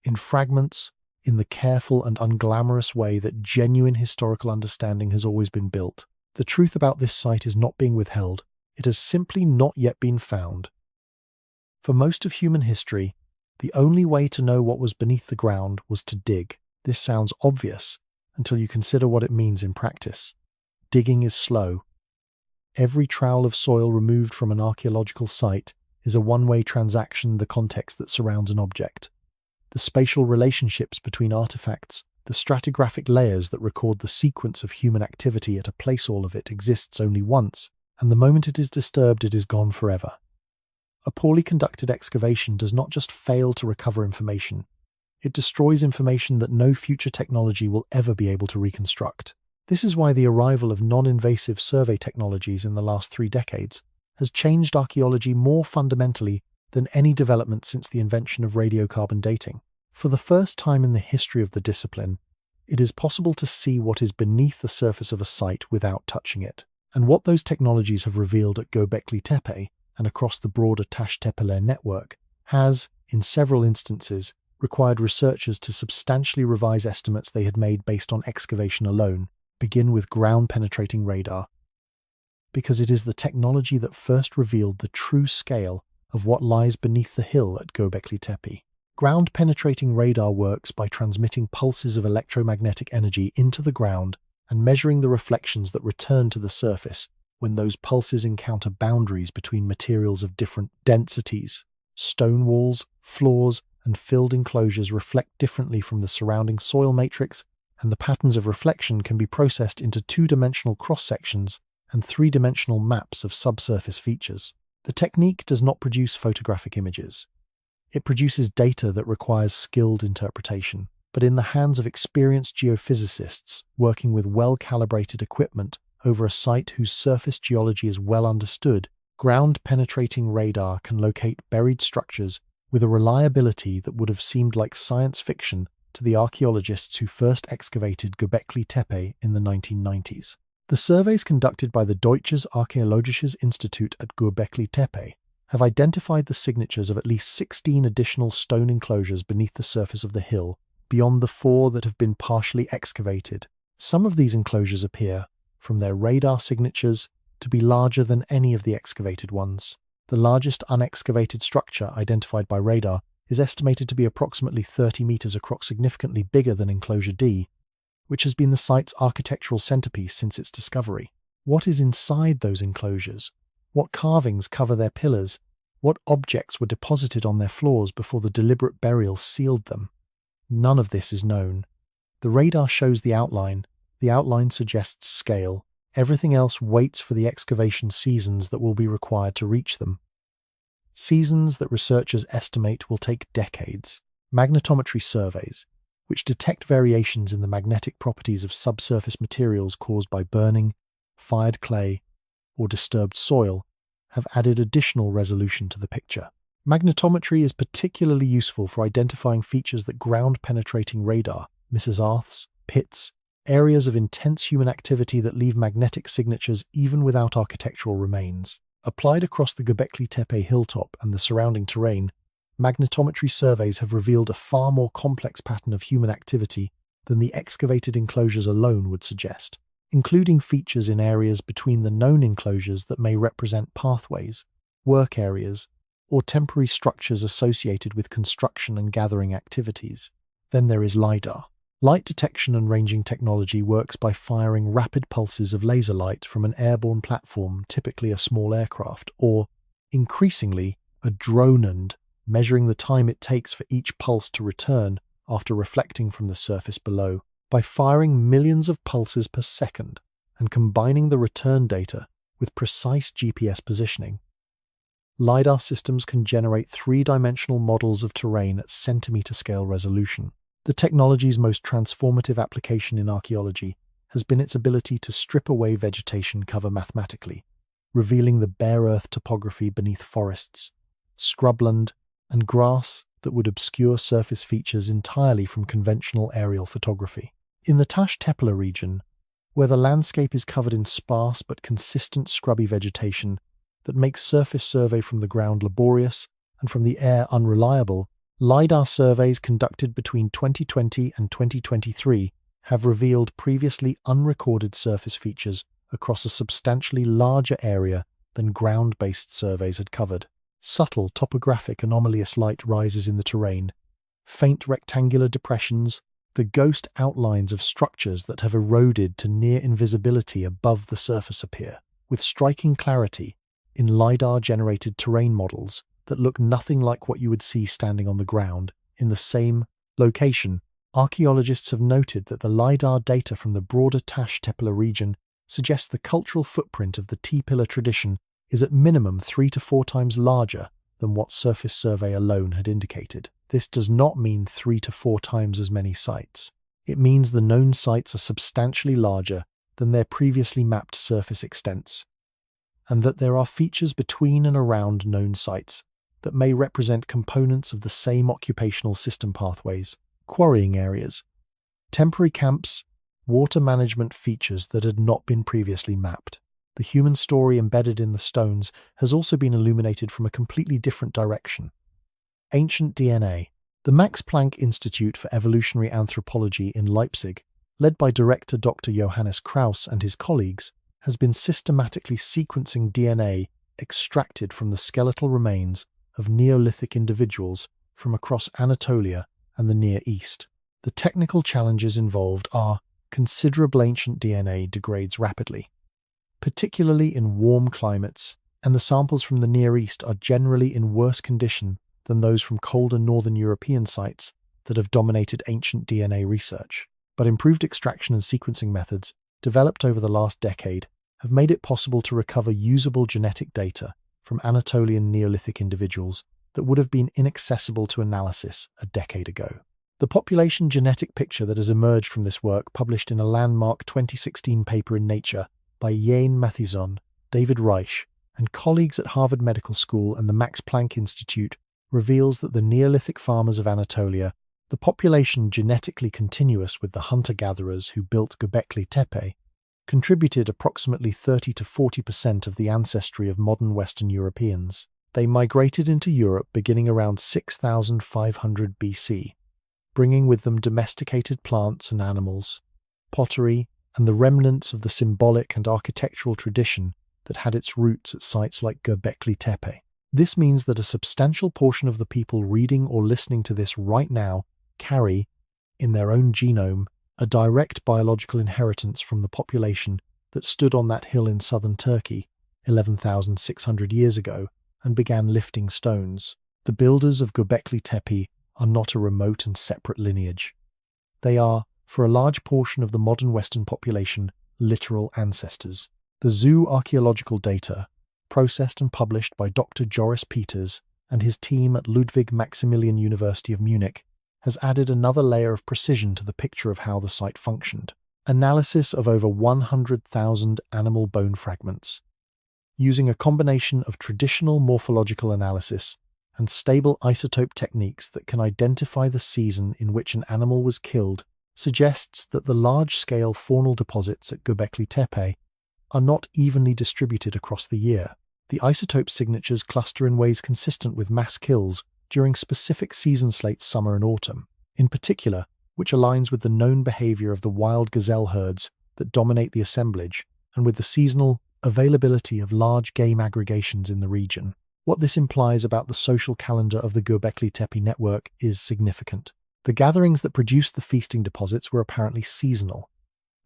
S1: in fragments, in the careful and unglamorous way that genuine historical understanding has always been built. The truth about this site is not being withheld. It has simply not yet been found. For most of human history, the only way to know what was beneath the ground was to dig. This sounds obvious until you consider what it means in practice. Digging is slow. Every trowel of soil removed from an archaeological site is a one-way transaction in the context that surrounds an object. The spatial relationships between artifacts, the stratigraphic layers that record the sequence of human activity at a place, all of it exists only once, and the moment it is disturbed, it is gone forever. A poorly conducted excavation does not just fail to recover information, it destroys information that no future technology will ever be able to reconstruct. This is why the arrival of non-invasive survey technologies in the last 3 decades has changed archaeology more fundamentally than any development since the invention of radiocarbon dating. For the first time in the history of the discipline, it is possible to see what is beneath the surface of a site without touching it. And what those technologies have revealed at Göbekli Tepe and across the broader Taş Tepeler network has, in several instances, required researchers to substantially revise estimates they had made based on excavation alone, begin with ground-penetrating radar, because it is the technology that first revealed the true scale of what lies beneath the hill at Göbekli Tepe. Ground-penetrating radar works by transmitting pulses of electromagnetic energy into the ground and measuring the reflections that return to the surface when those pulses encounter boundaries between materials of different densities. Stone walls, floors, and filled enclosures reflect differently from the surrounding soil matrix, and the patterns of reflection can be processed into 2-dimensional cross-sections and 3-dimensional maps of subsurface features. The technique does not produce photographic images. It produces data that requires skilled interpretation, but in the hands of experienced geophysicists working with well-calibrated equipment over a site whose surface geology is well understood, ground-penetrating radar can locate buried structures with a reliability that would have seemed like science fiction to the archaeologists who first excavated Göbekli Tepe in the 1990s. The surveys conducted by the Deutsches Archäologisches Institut at Göbekli Tepe have identified the signatures of at least 16 additional stone enclosures beneath the surface of the hill, beyond the 4 that have been partially excavated. Some of these enclosures appear, from their radar signatures, to be larger than any of the excavated ones. The largest unexcavated structure identified by radar is estimated to be approximately 30 meters across, significantly bigger than Enclosure D, which has been the site's architectural centerpiece since its discovery. What is inside those enclosures? What carvings cover their pillars? What objects were deposited on their floors before the deliberate burial sealed them? None of this is known. The radar shows the outline. The outline suggests scale. Everything else waits for the excavation seasons that will be required to reach them. Seasons that researchers estimate will take decades. Magnetometry surveys, which detect variations in the magnetic properties of subsurface materials caused by burning, fired clay, or disturbed soil, have added additional resolution to the picture. Magnetometry is particularly useful for identifying features that ground-penetrating radar misses: arths, pits, areas of intense human activity that leave magnetic signatures even without architectural remains. Applied across the Göbekli Tepe hilltop and the surrounding terrain, magnetometry surveys have revealed a far more complex pattern of human activity than the excavated enclosures alone would suggest. including features in areas between the known enclosures that may represent pathways, work areas, or temporary structures associated with construction and gathering activities. Then there is LiDAR. Light detection and ranging technology works by firing rapid pulses of laser light from an airborne platform, typically a small aircraft, or, increasingly, a drone, and measuring the time it takes for each pulse to return after reflecting from the surface below. By firing millions of pulses per second and combining the return data with precise GPS positioning, LiDAR systems can generate three-dimensional models of terrain at centimeter-scale resolution. The technology's most transformative application in archaeology has been its ability to strip away vegetation cover mathematically, revealing the bare earth topography beneath forests, scrubland, and grass that would obscure surface features entirely from conventional aerial photography. In the Taş Tepe region, where the landscape is covered in sparse but consistent scrubby vegetation that makes surface survey from the ground laborious and from the air unreliable, LiDAR surveys conducted between 2020 and 2023 have revealed previously unrecorded surface features across a substantially larger area than ground-based surveys had covered. Subtle topographic anomalous light rises in the terrain, faint rectangular depressions, the ghost outlines of structures that have eroded to near invisibility above the surface appear, with striking clarity, in LiDAR-generated terrain models that look nothing like what you would see standing on the ground. In the same location, archaeologists have noted that the LiDAR data from the broader Taş Tepe region suggests the cultural footprint of the T-pillar tradition is at minimum 3 to 4 times larger than what surface survey alone had indicated. This does not mean 3 to 4 times as many sites. It means the known sites are substantially larger than their previously mapped surface extents, and that there are features between and around known sites that may represent components of the same occupational system pathways, quarrying areas, temporary camps, water management features that had not been previously mapped. The human story embedded in the stones has also been illuminated from a completely different direction. Ancient DNA. The Max Planck Institute for Evolutionary Anthropology in Leipzig, led by director Dr. Johannes Kraus and his colleagues, has been systematically sequencing DNA extracted from the skeletal remains of Neolithic individuals from across Anatolia and the Near East. The technical challenges involved are considerable. Ancient DNA degrades rapidly, particularly in warm climates, and the samples from the Near East are generally in worse condition than those from colder northern European sites that have dominated ancient DNA research. But improved extraction and sequencing methods, developed over the last decade, have made it possible to recover usable genetic data from Anatolian Neolithic individuals that would have been inaccessible to analysis a decade ago. The population genetic picture that has emerged from this work, published in a landmark 2016 paper in Nature by Jane Mathison, David Reich, and colleagues at Harvard Medical School and the Max Planck Institute, reveals that the Neolithic farmers of Anatolia, the population genetically continuous with the hunter-gatherers who built Göbekli Tepe, contributed approximately 30 to 40% of the ancestry of modern Western Europeans. They migrated into Europe beginning around 6,500 BC, bringing with them domesticated plants and animals, pottery, and the remnants of the symbolic and architectural tradition that had its roots at sites like Göbekli Tepe. This means that a substantial portion of the people reading or listening to this right now carry, in their own genome, a direct biological inheritance from the population that stood on that hill in southern Turkey 11,600 years ago and began lifting stones. The builders of Göbekli Tepe are not a remote and separate lineage. They are, for a large portion of the modern Western population, literal ancestors. The zoo archaeological data, processed and published by Dr. Joris Peters and his team at Ludwig Maximilian University of Munich, has added another layer of precision to the picture of how the site functioned. Analysis of over 100,000 animal bone fragments, using a combination of traditional morphological analysis and stable isotope techniques that can identify the season in which an animal was killed, suggests that the large-scale faunal deposits at Göbekli Tepe are not evenly distributed across the year. The isotope signatures cluster in ways consistent with mass kills during specific season slates summer and autumn, in particular, which aligns with the known behavior of the wild gazelle herds that dominate the assemblage, and with the seasonal availability of large game aggregations in the region. What this implies about the social calendar of the Göbekli Tepe network is significant. The gatherings that produced the feasting deposits were apparently seasonal,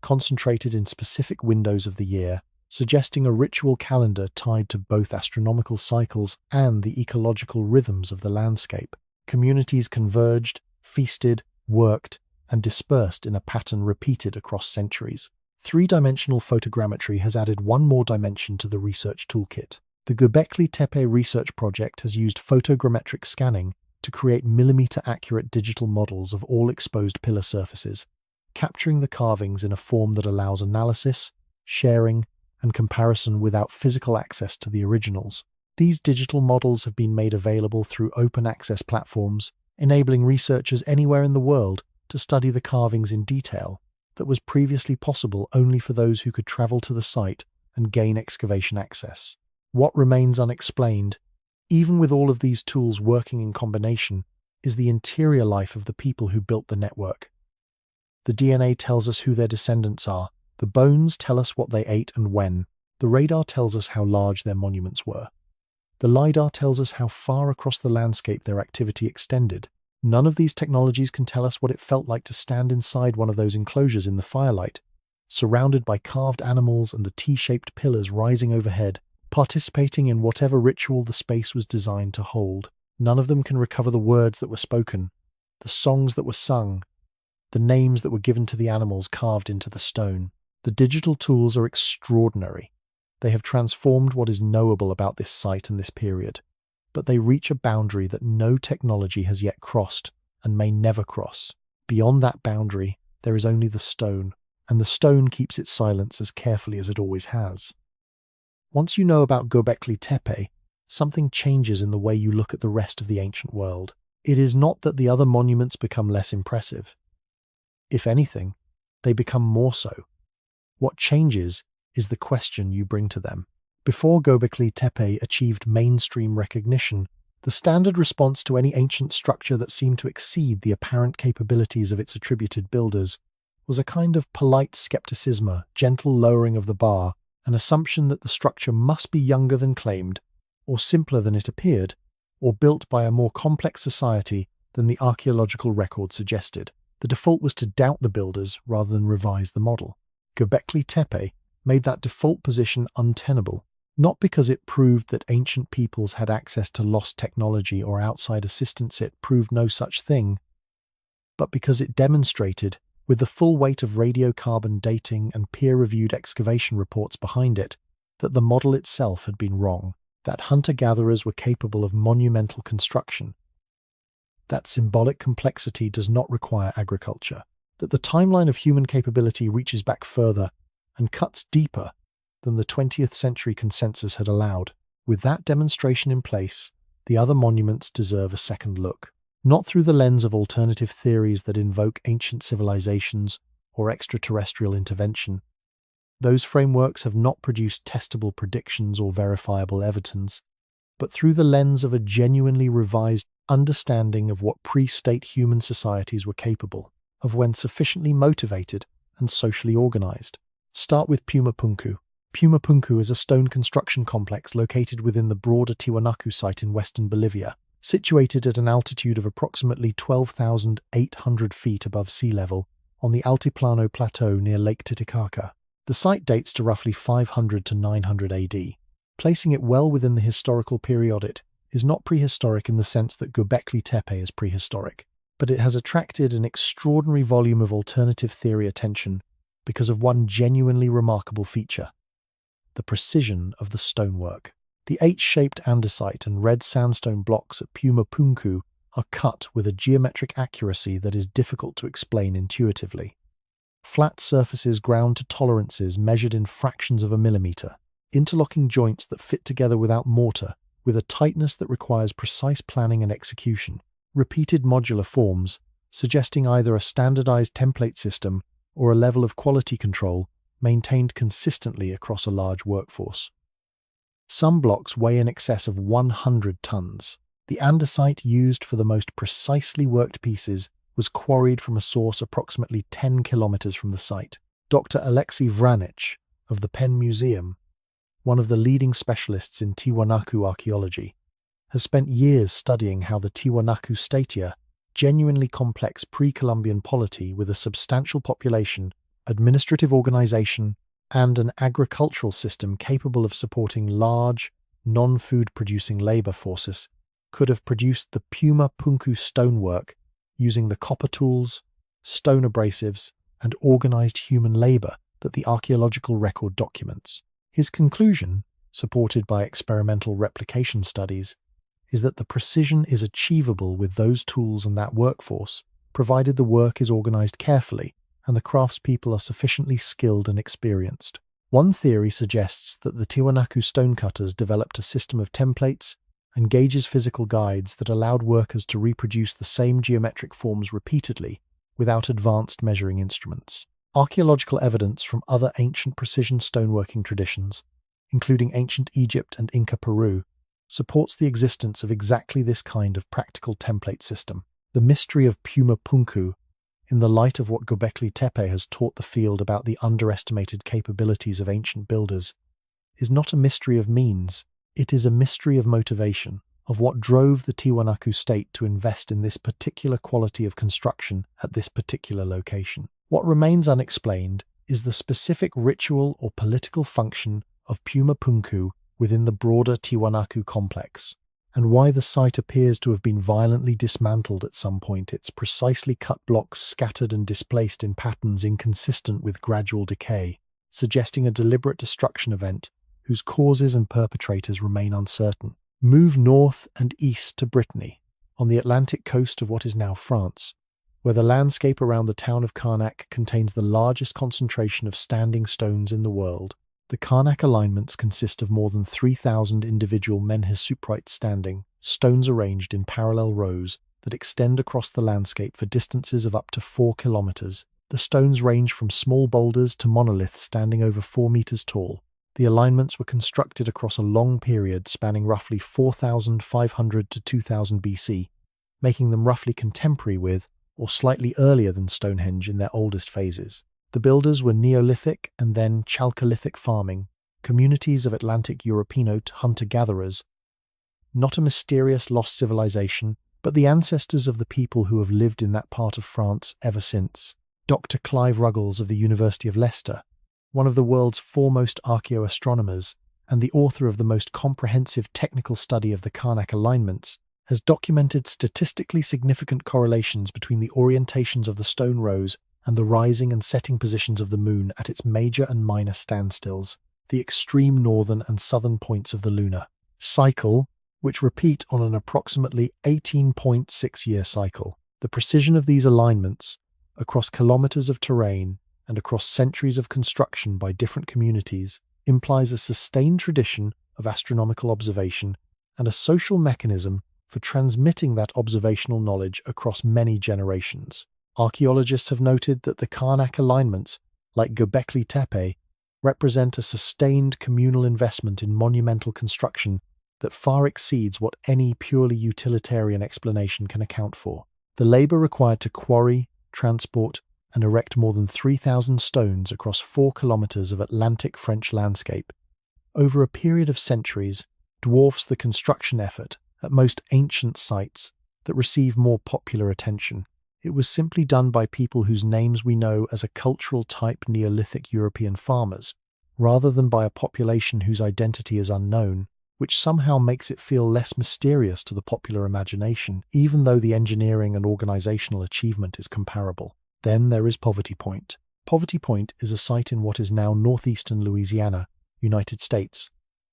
S1: concentrated in specific windows of the year, suggesting a ritual calendar tied to both astronomical cycles and the ecological rhythms of the landscape. Communities converged, feasted, worked, and dispersed in a pattern repeated across centuries. Three-dimensional photogrammetry has added one more dimension to the research toolkit. The Göbekli Tepe research project has used photogrammetric scanning to create millimeter-accurate digital models of all exposed pillar surfaces, capturing the carvings in a form that allows analysis, sharing, and comparison without physical access to the originals. These digital models have been made available through open-access platforms, enabling researchers anywhere in the world to study the carvings in detail that was previously possible only for those who could travel to the site and gain excavation access. What remains unexplained, even with all of these tools working in combination, is the interior life of the people who built the network. The DNA tells us who their descendants are, the bones tell us what they ate and when, the radar tells us how large their monuments were. The LiDAR tells us how far across the landscape their activity extended. None of these technologies can tell us what it felt like to stand inside one of those enclosures in the firelight, surrounded by carved animals and the T-shaped pillars rising overhead, participating in whatever ritual the space was designed to hold. None of them can recover the words that were spoken, the songs that were sung, the names that were given to the animals carved into the stone. The digital tools are extraordinary. They have transformed what is knowable about this site and this period, but they reach a boundary that no technology has yet crossed and may never cross. Beyond that boundary, there is only the stone, and the stone keeps its silence as carefully as it always has. Once you know about Göbekli Tepe, something changes in the way you look at the rest of the ancient world. It is not that the other monuments become less impressive. If anything, they become more so. What changes is the question you bring to them. Before Göbekli Tepe achieved mainstream recognition, the standard response to any ancient structure that seemed to exceed the apparent capabilities of its attributed builders was a kind of polite skepticism, a gentle lowering of the bar, an assumption that the structure must be younger than claimed, or simpler than it appeared, or built by a more complex society than the archaeological record suggested. The default was to doubt the builders rather than revise the model. Göbekli Tepe made that default position untenable, not because it proved that ancient peoples had access to lost technology or outside assistance, it proved no such thing, but because it demonstrated, with the full weight of radiocarbon dating and peer-reviewed excavation reports behind it, that the model itself had been wrong, that hunter-gatherers were capable of monumental construction, that symbolic complexity does not require agriculture, that the timeline of human capability reaches back further and cuts deeper than the 20th century consensus had allowed. With that demonstration in place, the other monuments deserve a second look. Not through the lens of alternative theories that invoke ancient civilizations or extraterrestrial intervention. Those frameworks have not produced testable predictions or verifiable evidence, but through the lens of a genuinely revised understanding of what pre-state human societies were capable of when sufficiently motivated and socially organized. Start with Pumapunku. Pumapunku is a stone construction complex located within the broader Tiwanaku site in western Bolivia, situated at an altitude of approximately 12,800 feet above sea level on the Altiplano Plateau near Lake Titicaca. The site dates to roughly 500 to 900 AD. Placing it well within the historical period, it is not prehistoric in the sense that Göbekli Tepe is prehistoric, but it has attracted an extraordinary volume of alternative theory attention because of one genuinely remarkable feature: the precision of the stonework. The H-shaped andesite and red sandstone blocks at Pumapunku are cut with a geometric accuracy that is difficult to explain intuitively. Flat surfaces ground to tolerances measured in fractions of a millimeter, interlocking joints that fit together without mortar, with a tightness that requires precise planning and execution. Repeated modular forms, suggesting either a standardized template system or a level of quality control maintained consistently across a large workforce. Some blocks weigh in excess of 100 tons. The andesite used for the most precisely worked pieces was quarried from a source approximately 10 kilometers from the site. Dr. Alexei Vranich of the Penn Museum, one of the leading specialists in Tiwanaku archaeology, has spent years studying how the Tiwanaku Statia, genuinely complex pre-Columbian polity with a substantial population, administrative organization, and an agricultural system capable of supporting large, non-food producing labor forces, could have produced the Puma Punku stonework using the copper tools, stone abrasives, and organized human labor that the archaeological record documents. His conclusion, supported by experimental replication studies, is that the precision is achievable with those tools and that workforce, provided the work is organized carefully and the craftspeople are sufficiently skilled and experienced. One theory suggests that the Tiwanaku stonecutters developed a system of templates and gauges physical guides that allowed workers to reproduce the same geometric forms repeatedly without advanced measuring instruments. Archaeological evidence from other ancient precision stoneworking traditions, including ancient Egypt and Inca Peru, supports the existence of exactly this kind of practical template system. The mystery of Puma Punku, in the light of what Göbekli Tepe has taught the field about the underestimated capabilities of ancient builders, is not a mystery of means, it is a mystery of motivation, of what drove the Tiwanaku state to invest in this particular quality of construction at this particular location. What remains unexplained is the specific ritual or political function of Puma Punku within the broader Tiwanaku complex, and why the site appears to have been violently dismantled at some point, its precisely cut blocks scattered and displaced in patterns inconsistent with gradual decay, suggesting a deliberate destruction event whose causes and perpetrators remain uncertain. Move north and east to Brittany, on the Atlantic coast of what is now France, where the landscape around the town of Karnak contains the largest concentration of standing stones in the world. The Karnak alignments consist of more than 3,000 individual menhir standing stones arranged in parallel rows that extend across the landscape for distances of up to 4 kilometers. The stones range from small boulders to monoliths standing over 4 meters tall. The alignments were constructed across a long period spanning roughly 4,500 to 2000 BC, making them roughly contemporary with, or slightly earlier than Stonehenge in their oldest phases. The builders were Neolithic and then Chalcolithic farming, communities of Atlantic European hunter-gatherers, not a mysterious lost civilization, but the ancestors of the people who have lived in that part of France ever since. Dr. Clive Ruggles of the University of Leicester, one of the world's foremost archaeoastronomers and the author of the most comprehensive technical study of the Karnak alignments, has documented statistically significant correlations between the orientations of the stone rows and the rising and setting positions of the moon at its major and minor standstills, the extreme northern and southern points of the lunar cycle, which repeat on an approximately 18.6-year cycle. The precision of these alignments, across kilometers of terrain and across centuries of construction by different communities, implies a sustained tradition of astronomical observation and a social mechanism for transmitting that observational knowledge across many generations. Archaeologists have noted that the Karnak alignments, like Göbekli Tepe, represent a sustained communal investment in monumental construction that far exceeds what any purely utilitarian explanation can account for. The labor required to quarry, transport, and erect more than 3,000 stones across 4 kilometers of Atlantic French landscape over a period of centuries dwarfs the construction effort at most ancient sites that receive more popular attention. It was simply done by people whose names we know as a cultural type Neolithic European farmers, rather than by a population whose identity is unknown, which somehow makes it feel less mysterious to the popular imagination, even though the engineering and organizational achievement is comparable. Then there is Poverty Point. Poverty Point is a site in what is now northeastern Louisiana, United States,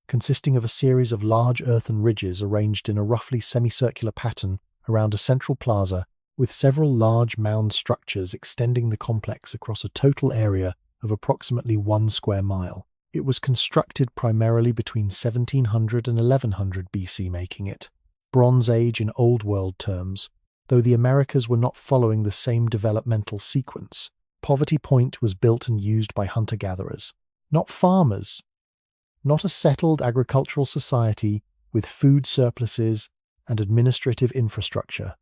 S1: consisting of a series of large earthen ridges arranged in a roughly semicircular pattern around a central plaza, with several large mound structures extending the complex across a total area of approximately 1 square mile. It was constructed primarily between 1700 and 1100 BC, making it Bronze Age in Old World terms, though the Americas were not following the same developmental sequence. Poverty Point was built and used by hunter-gatherers, not farmers, not a settled agricultural society with food surpluses and administrative infrastructure.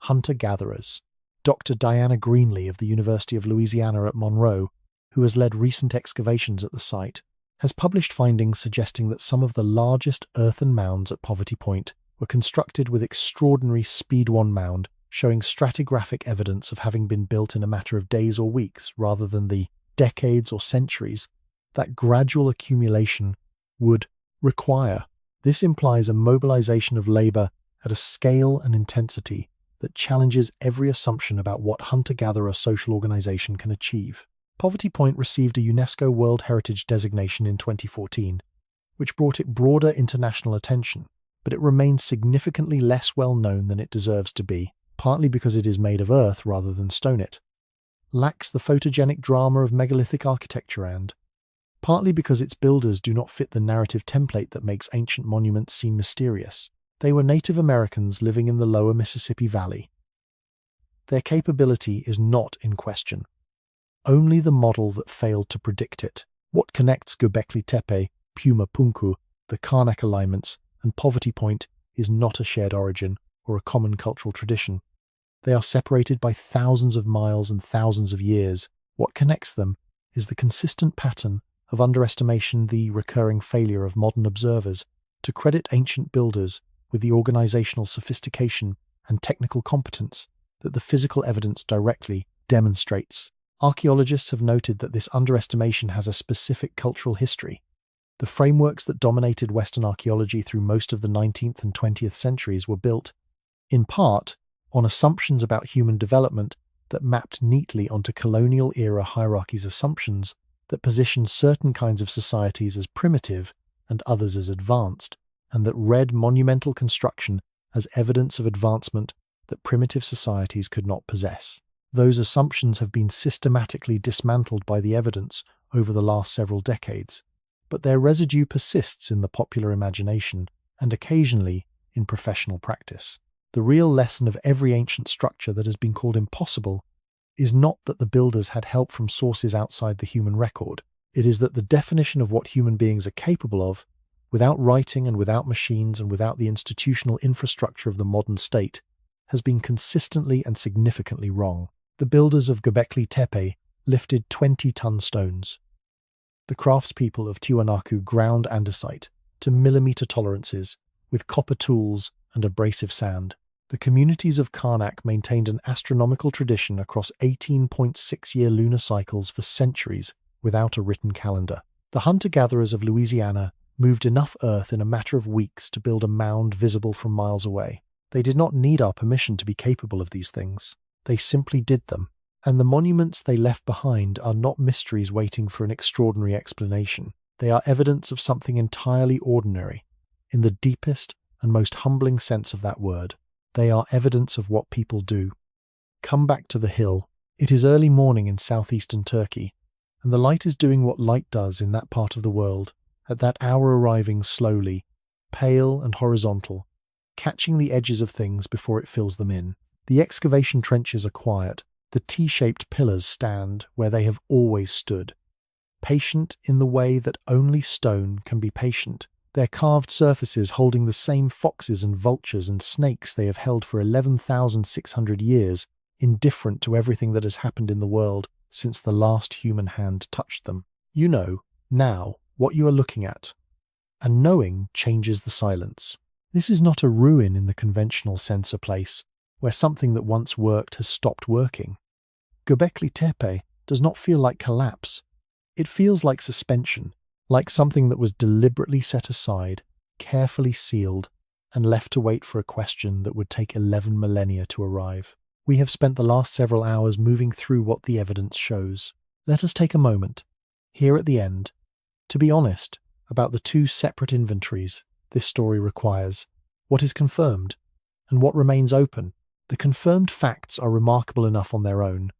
S1: Hunter-gatherers. Dr. Diana Greenlee of the University of Louisiana at Monroe, who has led recent excavations at the site, has published findings suggesting that some of the largest earthen mounds at Poverty Point were constructed with extraordinary speed. One mound showing stratigraphic evidence of having been built in a matter of days or weeks rather than the decades or centuries that gradual accumulation would require. This implies a mobilization of labor at a scale and intensity that challenges every assumption about what hunter-gatherer social organization can achieve. Poverty Point received a UNESCO World Heritage designation in 2014, which brought it broader international attention, but it remains significantly less well known than it deserves to be, partly because it is made of earth rather than stone. It lacks the photogenic drama of megalithic architecture and, partly because its builders do not fit the narrative template that makes ancient monuments seem mysterious. They were Native Americans living in the lower Mississippi Valley. Their capability is not in question, only the model that failed to predict it. What connects Göbekli Tepe, Puma Punku, the Karnak alignments, and Poverty Point is not a shared origin or a common cultural tradition. They are separated by thousands of miles and thousands of years. What connects them is the consistent pattern of underestimation, the recurring failure of modern observers to credit ancient builders with the organizational sophistication and technical competence that the physical evidence directly demonstrates. Archaeologists have noted that this underestimation has a specific cultural history. The frameworks that dominated Western archaeology through most of the 19th and 20th centuries were built, in part, on assumptions about human development that mapped neatly onto colonial-era hierarchies, assumptions that positioned certain kinds of societies as primitive and others as advanced, and that read monumental construction as evidence of advancement that primitive societies could not possess. Those assumptions have been systematically dismantled by the evidence over the last several decades, but their residue persists in the popular imagination and occasionally in professional practice. The real lesson of every ancient structure that has been called impossible is not that the builders had help from sources outside the human record. It is that the definition of what human beings are capable of, without writing and without machines and without the institutional infrastructure of the modern state, has been consistently and significantly wrong. The builders of Göbekli Tepe lifted 20-ton stones. The craftspeople of Tiwanaku ground andesite to millimeter tolerances with copper tools and abrasive sand. The communities of Karnak maintained an astronomical tradition across 18.6-year lunar cycles for centuries without a written calendar. The hunter-gatherers of Louisiana moved enough earth in a matter of weeks to build a mound visible from miles away. They did not need our permission to be capable of these things. They simply did them. And the monuments they left behind are not mysteries waiting for an extraordinary explanation. They are evidence of something entirely ordinary, in the deepest and most humbling sense of that word. They are evidence of what people do. Come back to the hill. It is early morning in southeastern Turkey, and the light is doing what light does in that part of the world, at that hour arriving slowly, pale and horizontal, catching the edges of things before it fills them in. The excavation trenches are quiet. The T-shaped pillars stand where they have always stood, patient in the way that only stone can be patient, their carved surfaces holding the same foxes and vultures and snakes they have held for 11,600 years, indifferent to everything that has happened in the world since the last human hand touched them. You know, now, what you are looking at, and knowing changes the silence. This is not a ruin in the conventional sense, a place where something that once worked has stopped working. Göbekli Tepe does not feel like collapse. It feels like suspension, like something that was deliberately set aside, carefully sealed, and left to wait for a question that would take 11 millennia to arrive. We have spent the last several hours moving through what the evidence shows. Let us take a moment, here at the end, to be honest about the two separate inventories this story requires, what is confirmed and what remains open. The confirmed facts are remarkable enough on their own.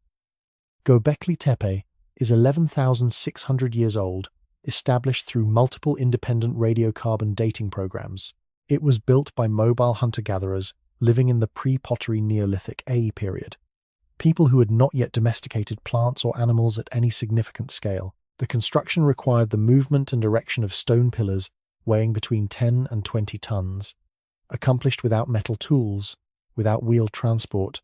S1: Göbekli Tepe is 11,600 years old, established through multiple independent radiocarbon dating programs. It was built by mobile hunter-gatherers living in the pre-pottery Neolithic A period, people who had not yet domesticated plants or animals at any significant scale. The construction required the movement and erection of stone pillars weighing between 10 and 20 tons, accomplished without metal tools, without wheeled transport,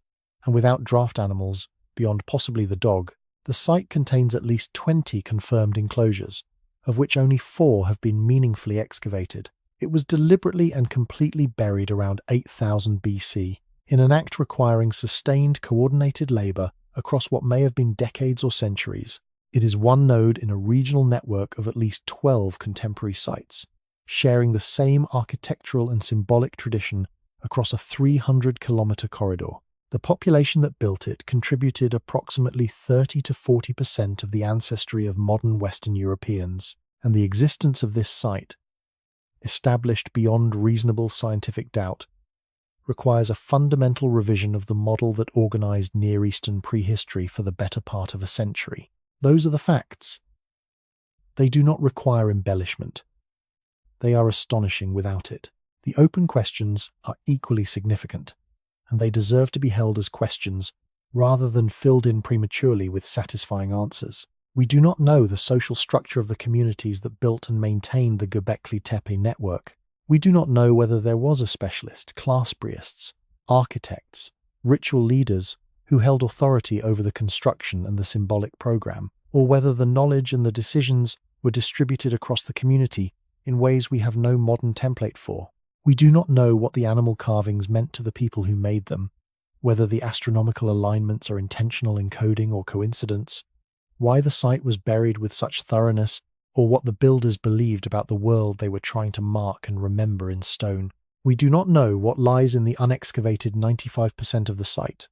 S1: and without draft animals beyond possibly the dog. The site contains at least 20 confirmed enclosures, of which only 4 have been meaningfully excavated. It was deliberately and completely buried around 8000 BC, in an act requiring sustained, coordinated labor across what may have been decades or centuries. It is one node in a regional network of at least 12 contemporary sites, sharing the same architectural and symbolic tradition across a 300-kilometer corridor. The population that built it contributed approximately 30 to 40% of the ancestry of modern Western Europeans, and the existence of this site, established beyond reasonable scientific doubt, requires a fundamental revision of the model that organized Near Eastern prehistory for the better part of a century. Those are the facts. They do not require embellishment. They are astonishing without it. The open questions are equally significant, and they deserve to be held as questions rather than filled in prematurely with satisfying answers. We do not know the social structure of the communities that built and maintained the Göbekli Tepe network. We do not know whether there was a specialist, class priests, architects, ritual leaders who held authority over the construction and the symbolic program, or whether the knowledge and the decisions were distributed across the community in ways we have no modern template for. We do not know what the animal carvings meant to the people who made them, whether the astronomical alignments are intentional encoding or coincidence, why the site was buried with such thoroughness, or what the builders believed about the world they were trying to mark and remember in stone. We do not know what lies in the unexcavated 95% of the site.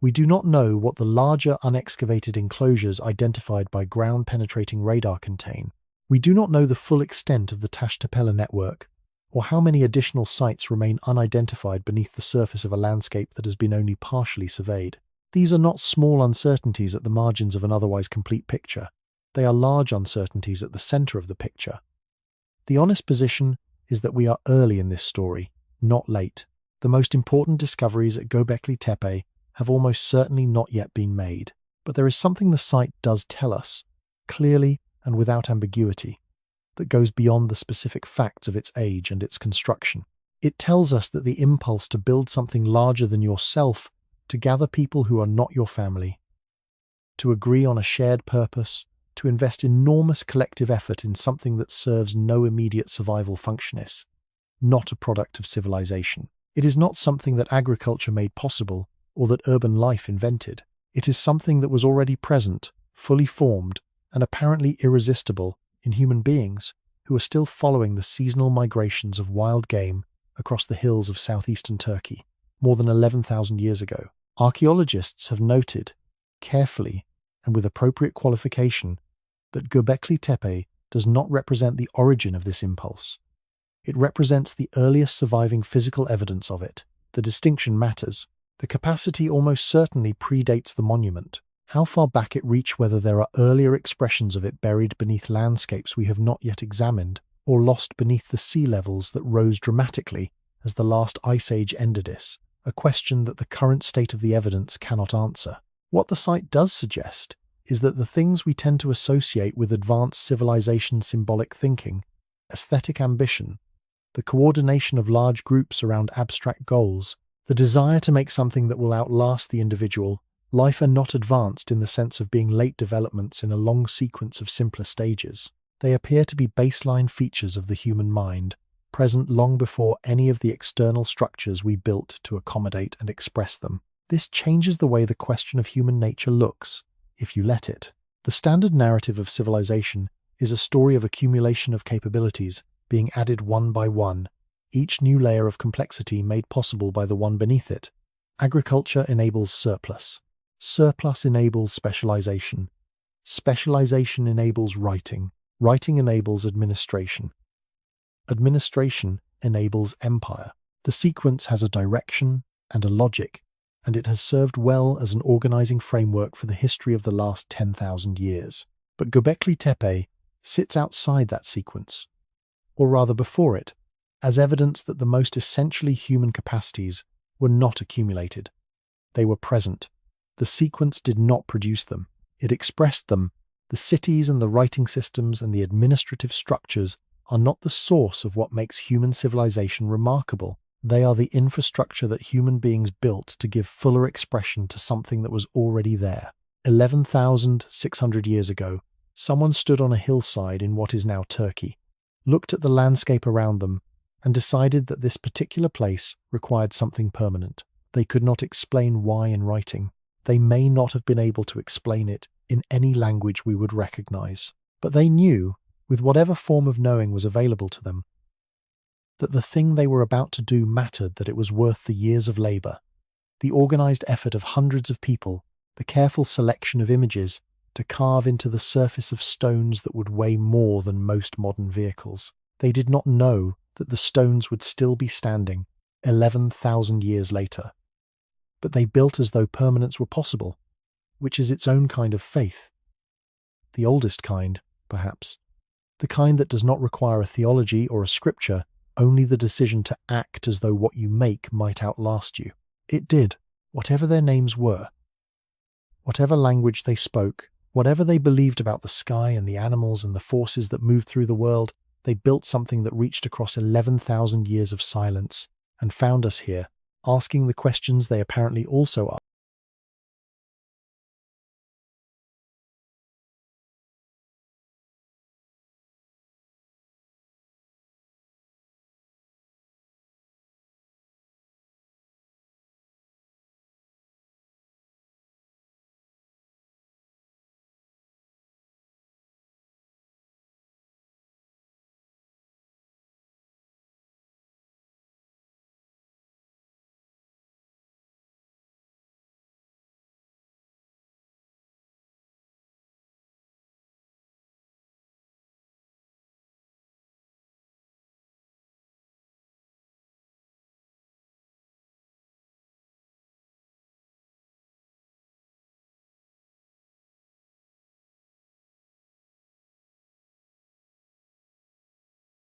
S1: We do not know what the larger unexcavated enclosures identified by ground-penetrating radar contain. We do not know the full extent of the Tash Tapela network, or how many additional sites remain unidentified beneath the surface of a landscape that has been only partially surveyed. These are not small uncertainties at the margins of an otherwise complete picture. They are large uncertainties at the center of the picture. The honest position is that we are early in this story, not late. The most important discoveries at Göbekli Tepe have almost certainly not yet been made, but there is something the site does tell us, clearly and without ambiguity, that goes beyond the specific facts of its age and its construction. It tells us that the impulse to build something larger than yourself, to gather people who are not your family, to agree on a shared purpose, to invest enormous collective effort in something that serves no immediate survival function is not a product of civilization. It is not something that agriculture made possible or that urban life invented. It is something that was already present, fully formed, and apparently irresistible in human beings who are still following the seasonal migrations of wild game across the hills of southeastern Turkey more than 11,000 years ago. Archaeologists have noted, carefully and with appropriate qualification, that Göbekli Tepe does not represent the origin of this impulse. It represents the earliest surviving physical evidence of it. The distinction matters. The capacity almost certainly predates the monument. How far back it reached, whether there are earlier expressions of it buried beneath landscapes we have not yet examined, or lost beneath the sea levels that rose dramatically as the last ice age ended, is a question that the current state of the evidence cannot answer. What the site does suggest is that the things we tend to associate with advanced civilization symbolic thinking, aesthetic ambition, the coordination of large groups around abstract goals, the desire to make something that will outlast the individual, life are not advanced in the sense of being late developments in a long sequence of simpler stages. They appear to be baseline features of the human mind, present long before any of the external structures we built to accommodate and express them. This changes the way the question of human nature looks, if you let it. The standard narrative of civilization is a story of accumulation of capabilities being added one by one, each new layer of complexity made possible by the one beneath it. Agriculture enables surplus. Surplus enables specialization. Specialization enables writing. Writing enables administration. Administration enables empire. The sequence has a direction and a logic, and it has served well as an organizing framework for the history of the last 10,000 years. But Göbekli Tepe sits outside that sequence, or rather before it, as evidence that the most essentially human capacities were not accumulated. They were present. The sequence did not produce them. It expressed them. The cities and the writing systems and the administrative structures are not the source of what makes human civilization remarkable. They are the infrastructure that human beings built to give fuller expression to something that was already there. 11,600 years ago, someone stood on a hillside in what is now Turkey, looked at the landscape around them, and decided that this particular place required something permanent. They could not explain why in writing. They may not have been able to explain it in any language we would recognize. But they knew, with whatever form of knowing was available to them, that the thing they were about to do mattered, that it was worth the years of labor, the organized effort of hundreds of people, the careful selection of images to carve into the surface of stones that would weigh more than most modern vehicles. They did not know that the stones would still be standing 11,000 years later. But they built as though permanence were possible, which is its own kind of faith. The oldest kind, perhaps. The kind that does not require a theology or a scripture, only the decision to act as though what you make might outlast you. It did, whatever their names were. Whatever language they spoke, whatever they believed about the sky and the animals and the forces that moved through the world, they built something that reached across 11,000 years of silence and found us here, asking the questions they apparently also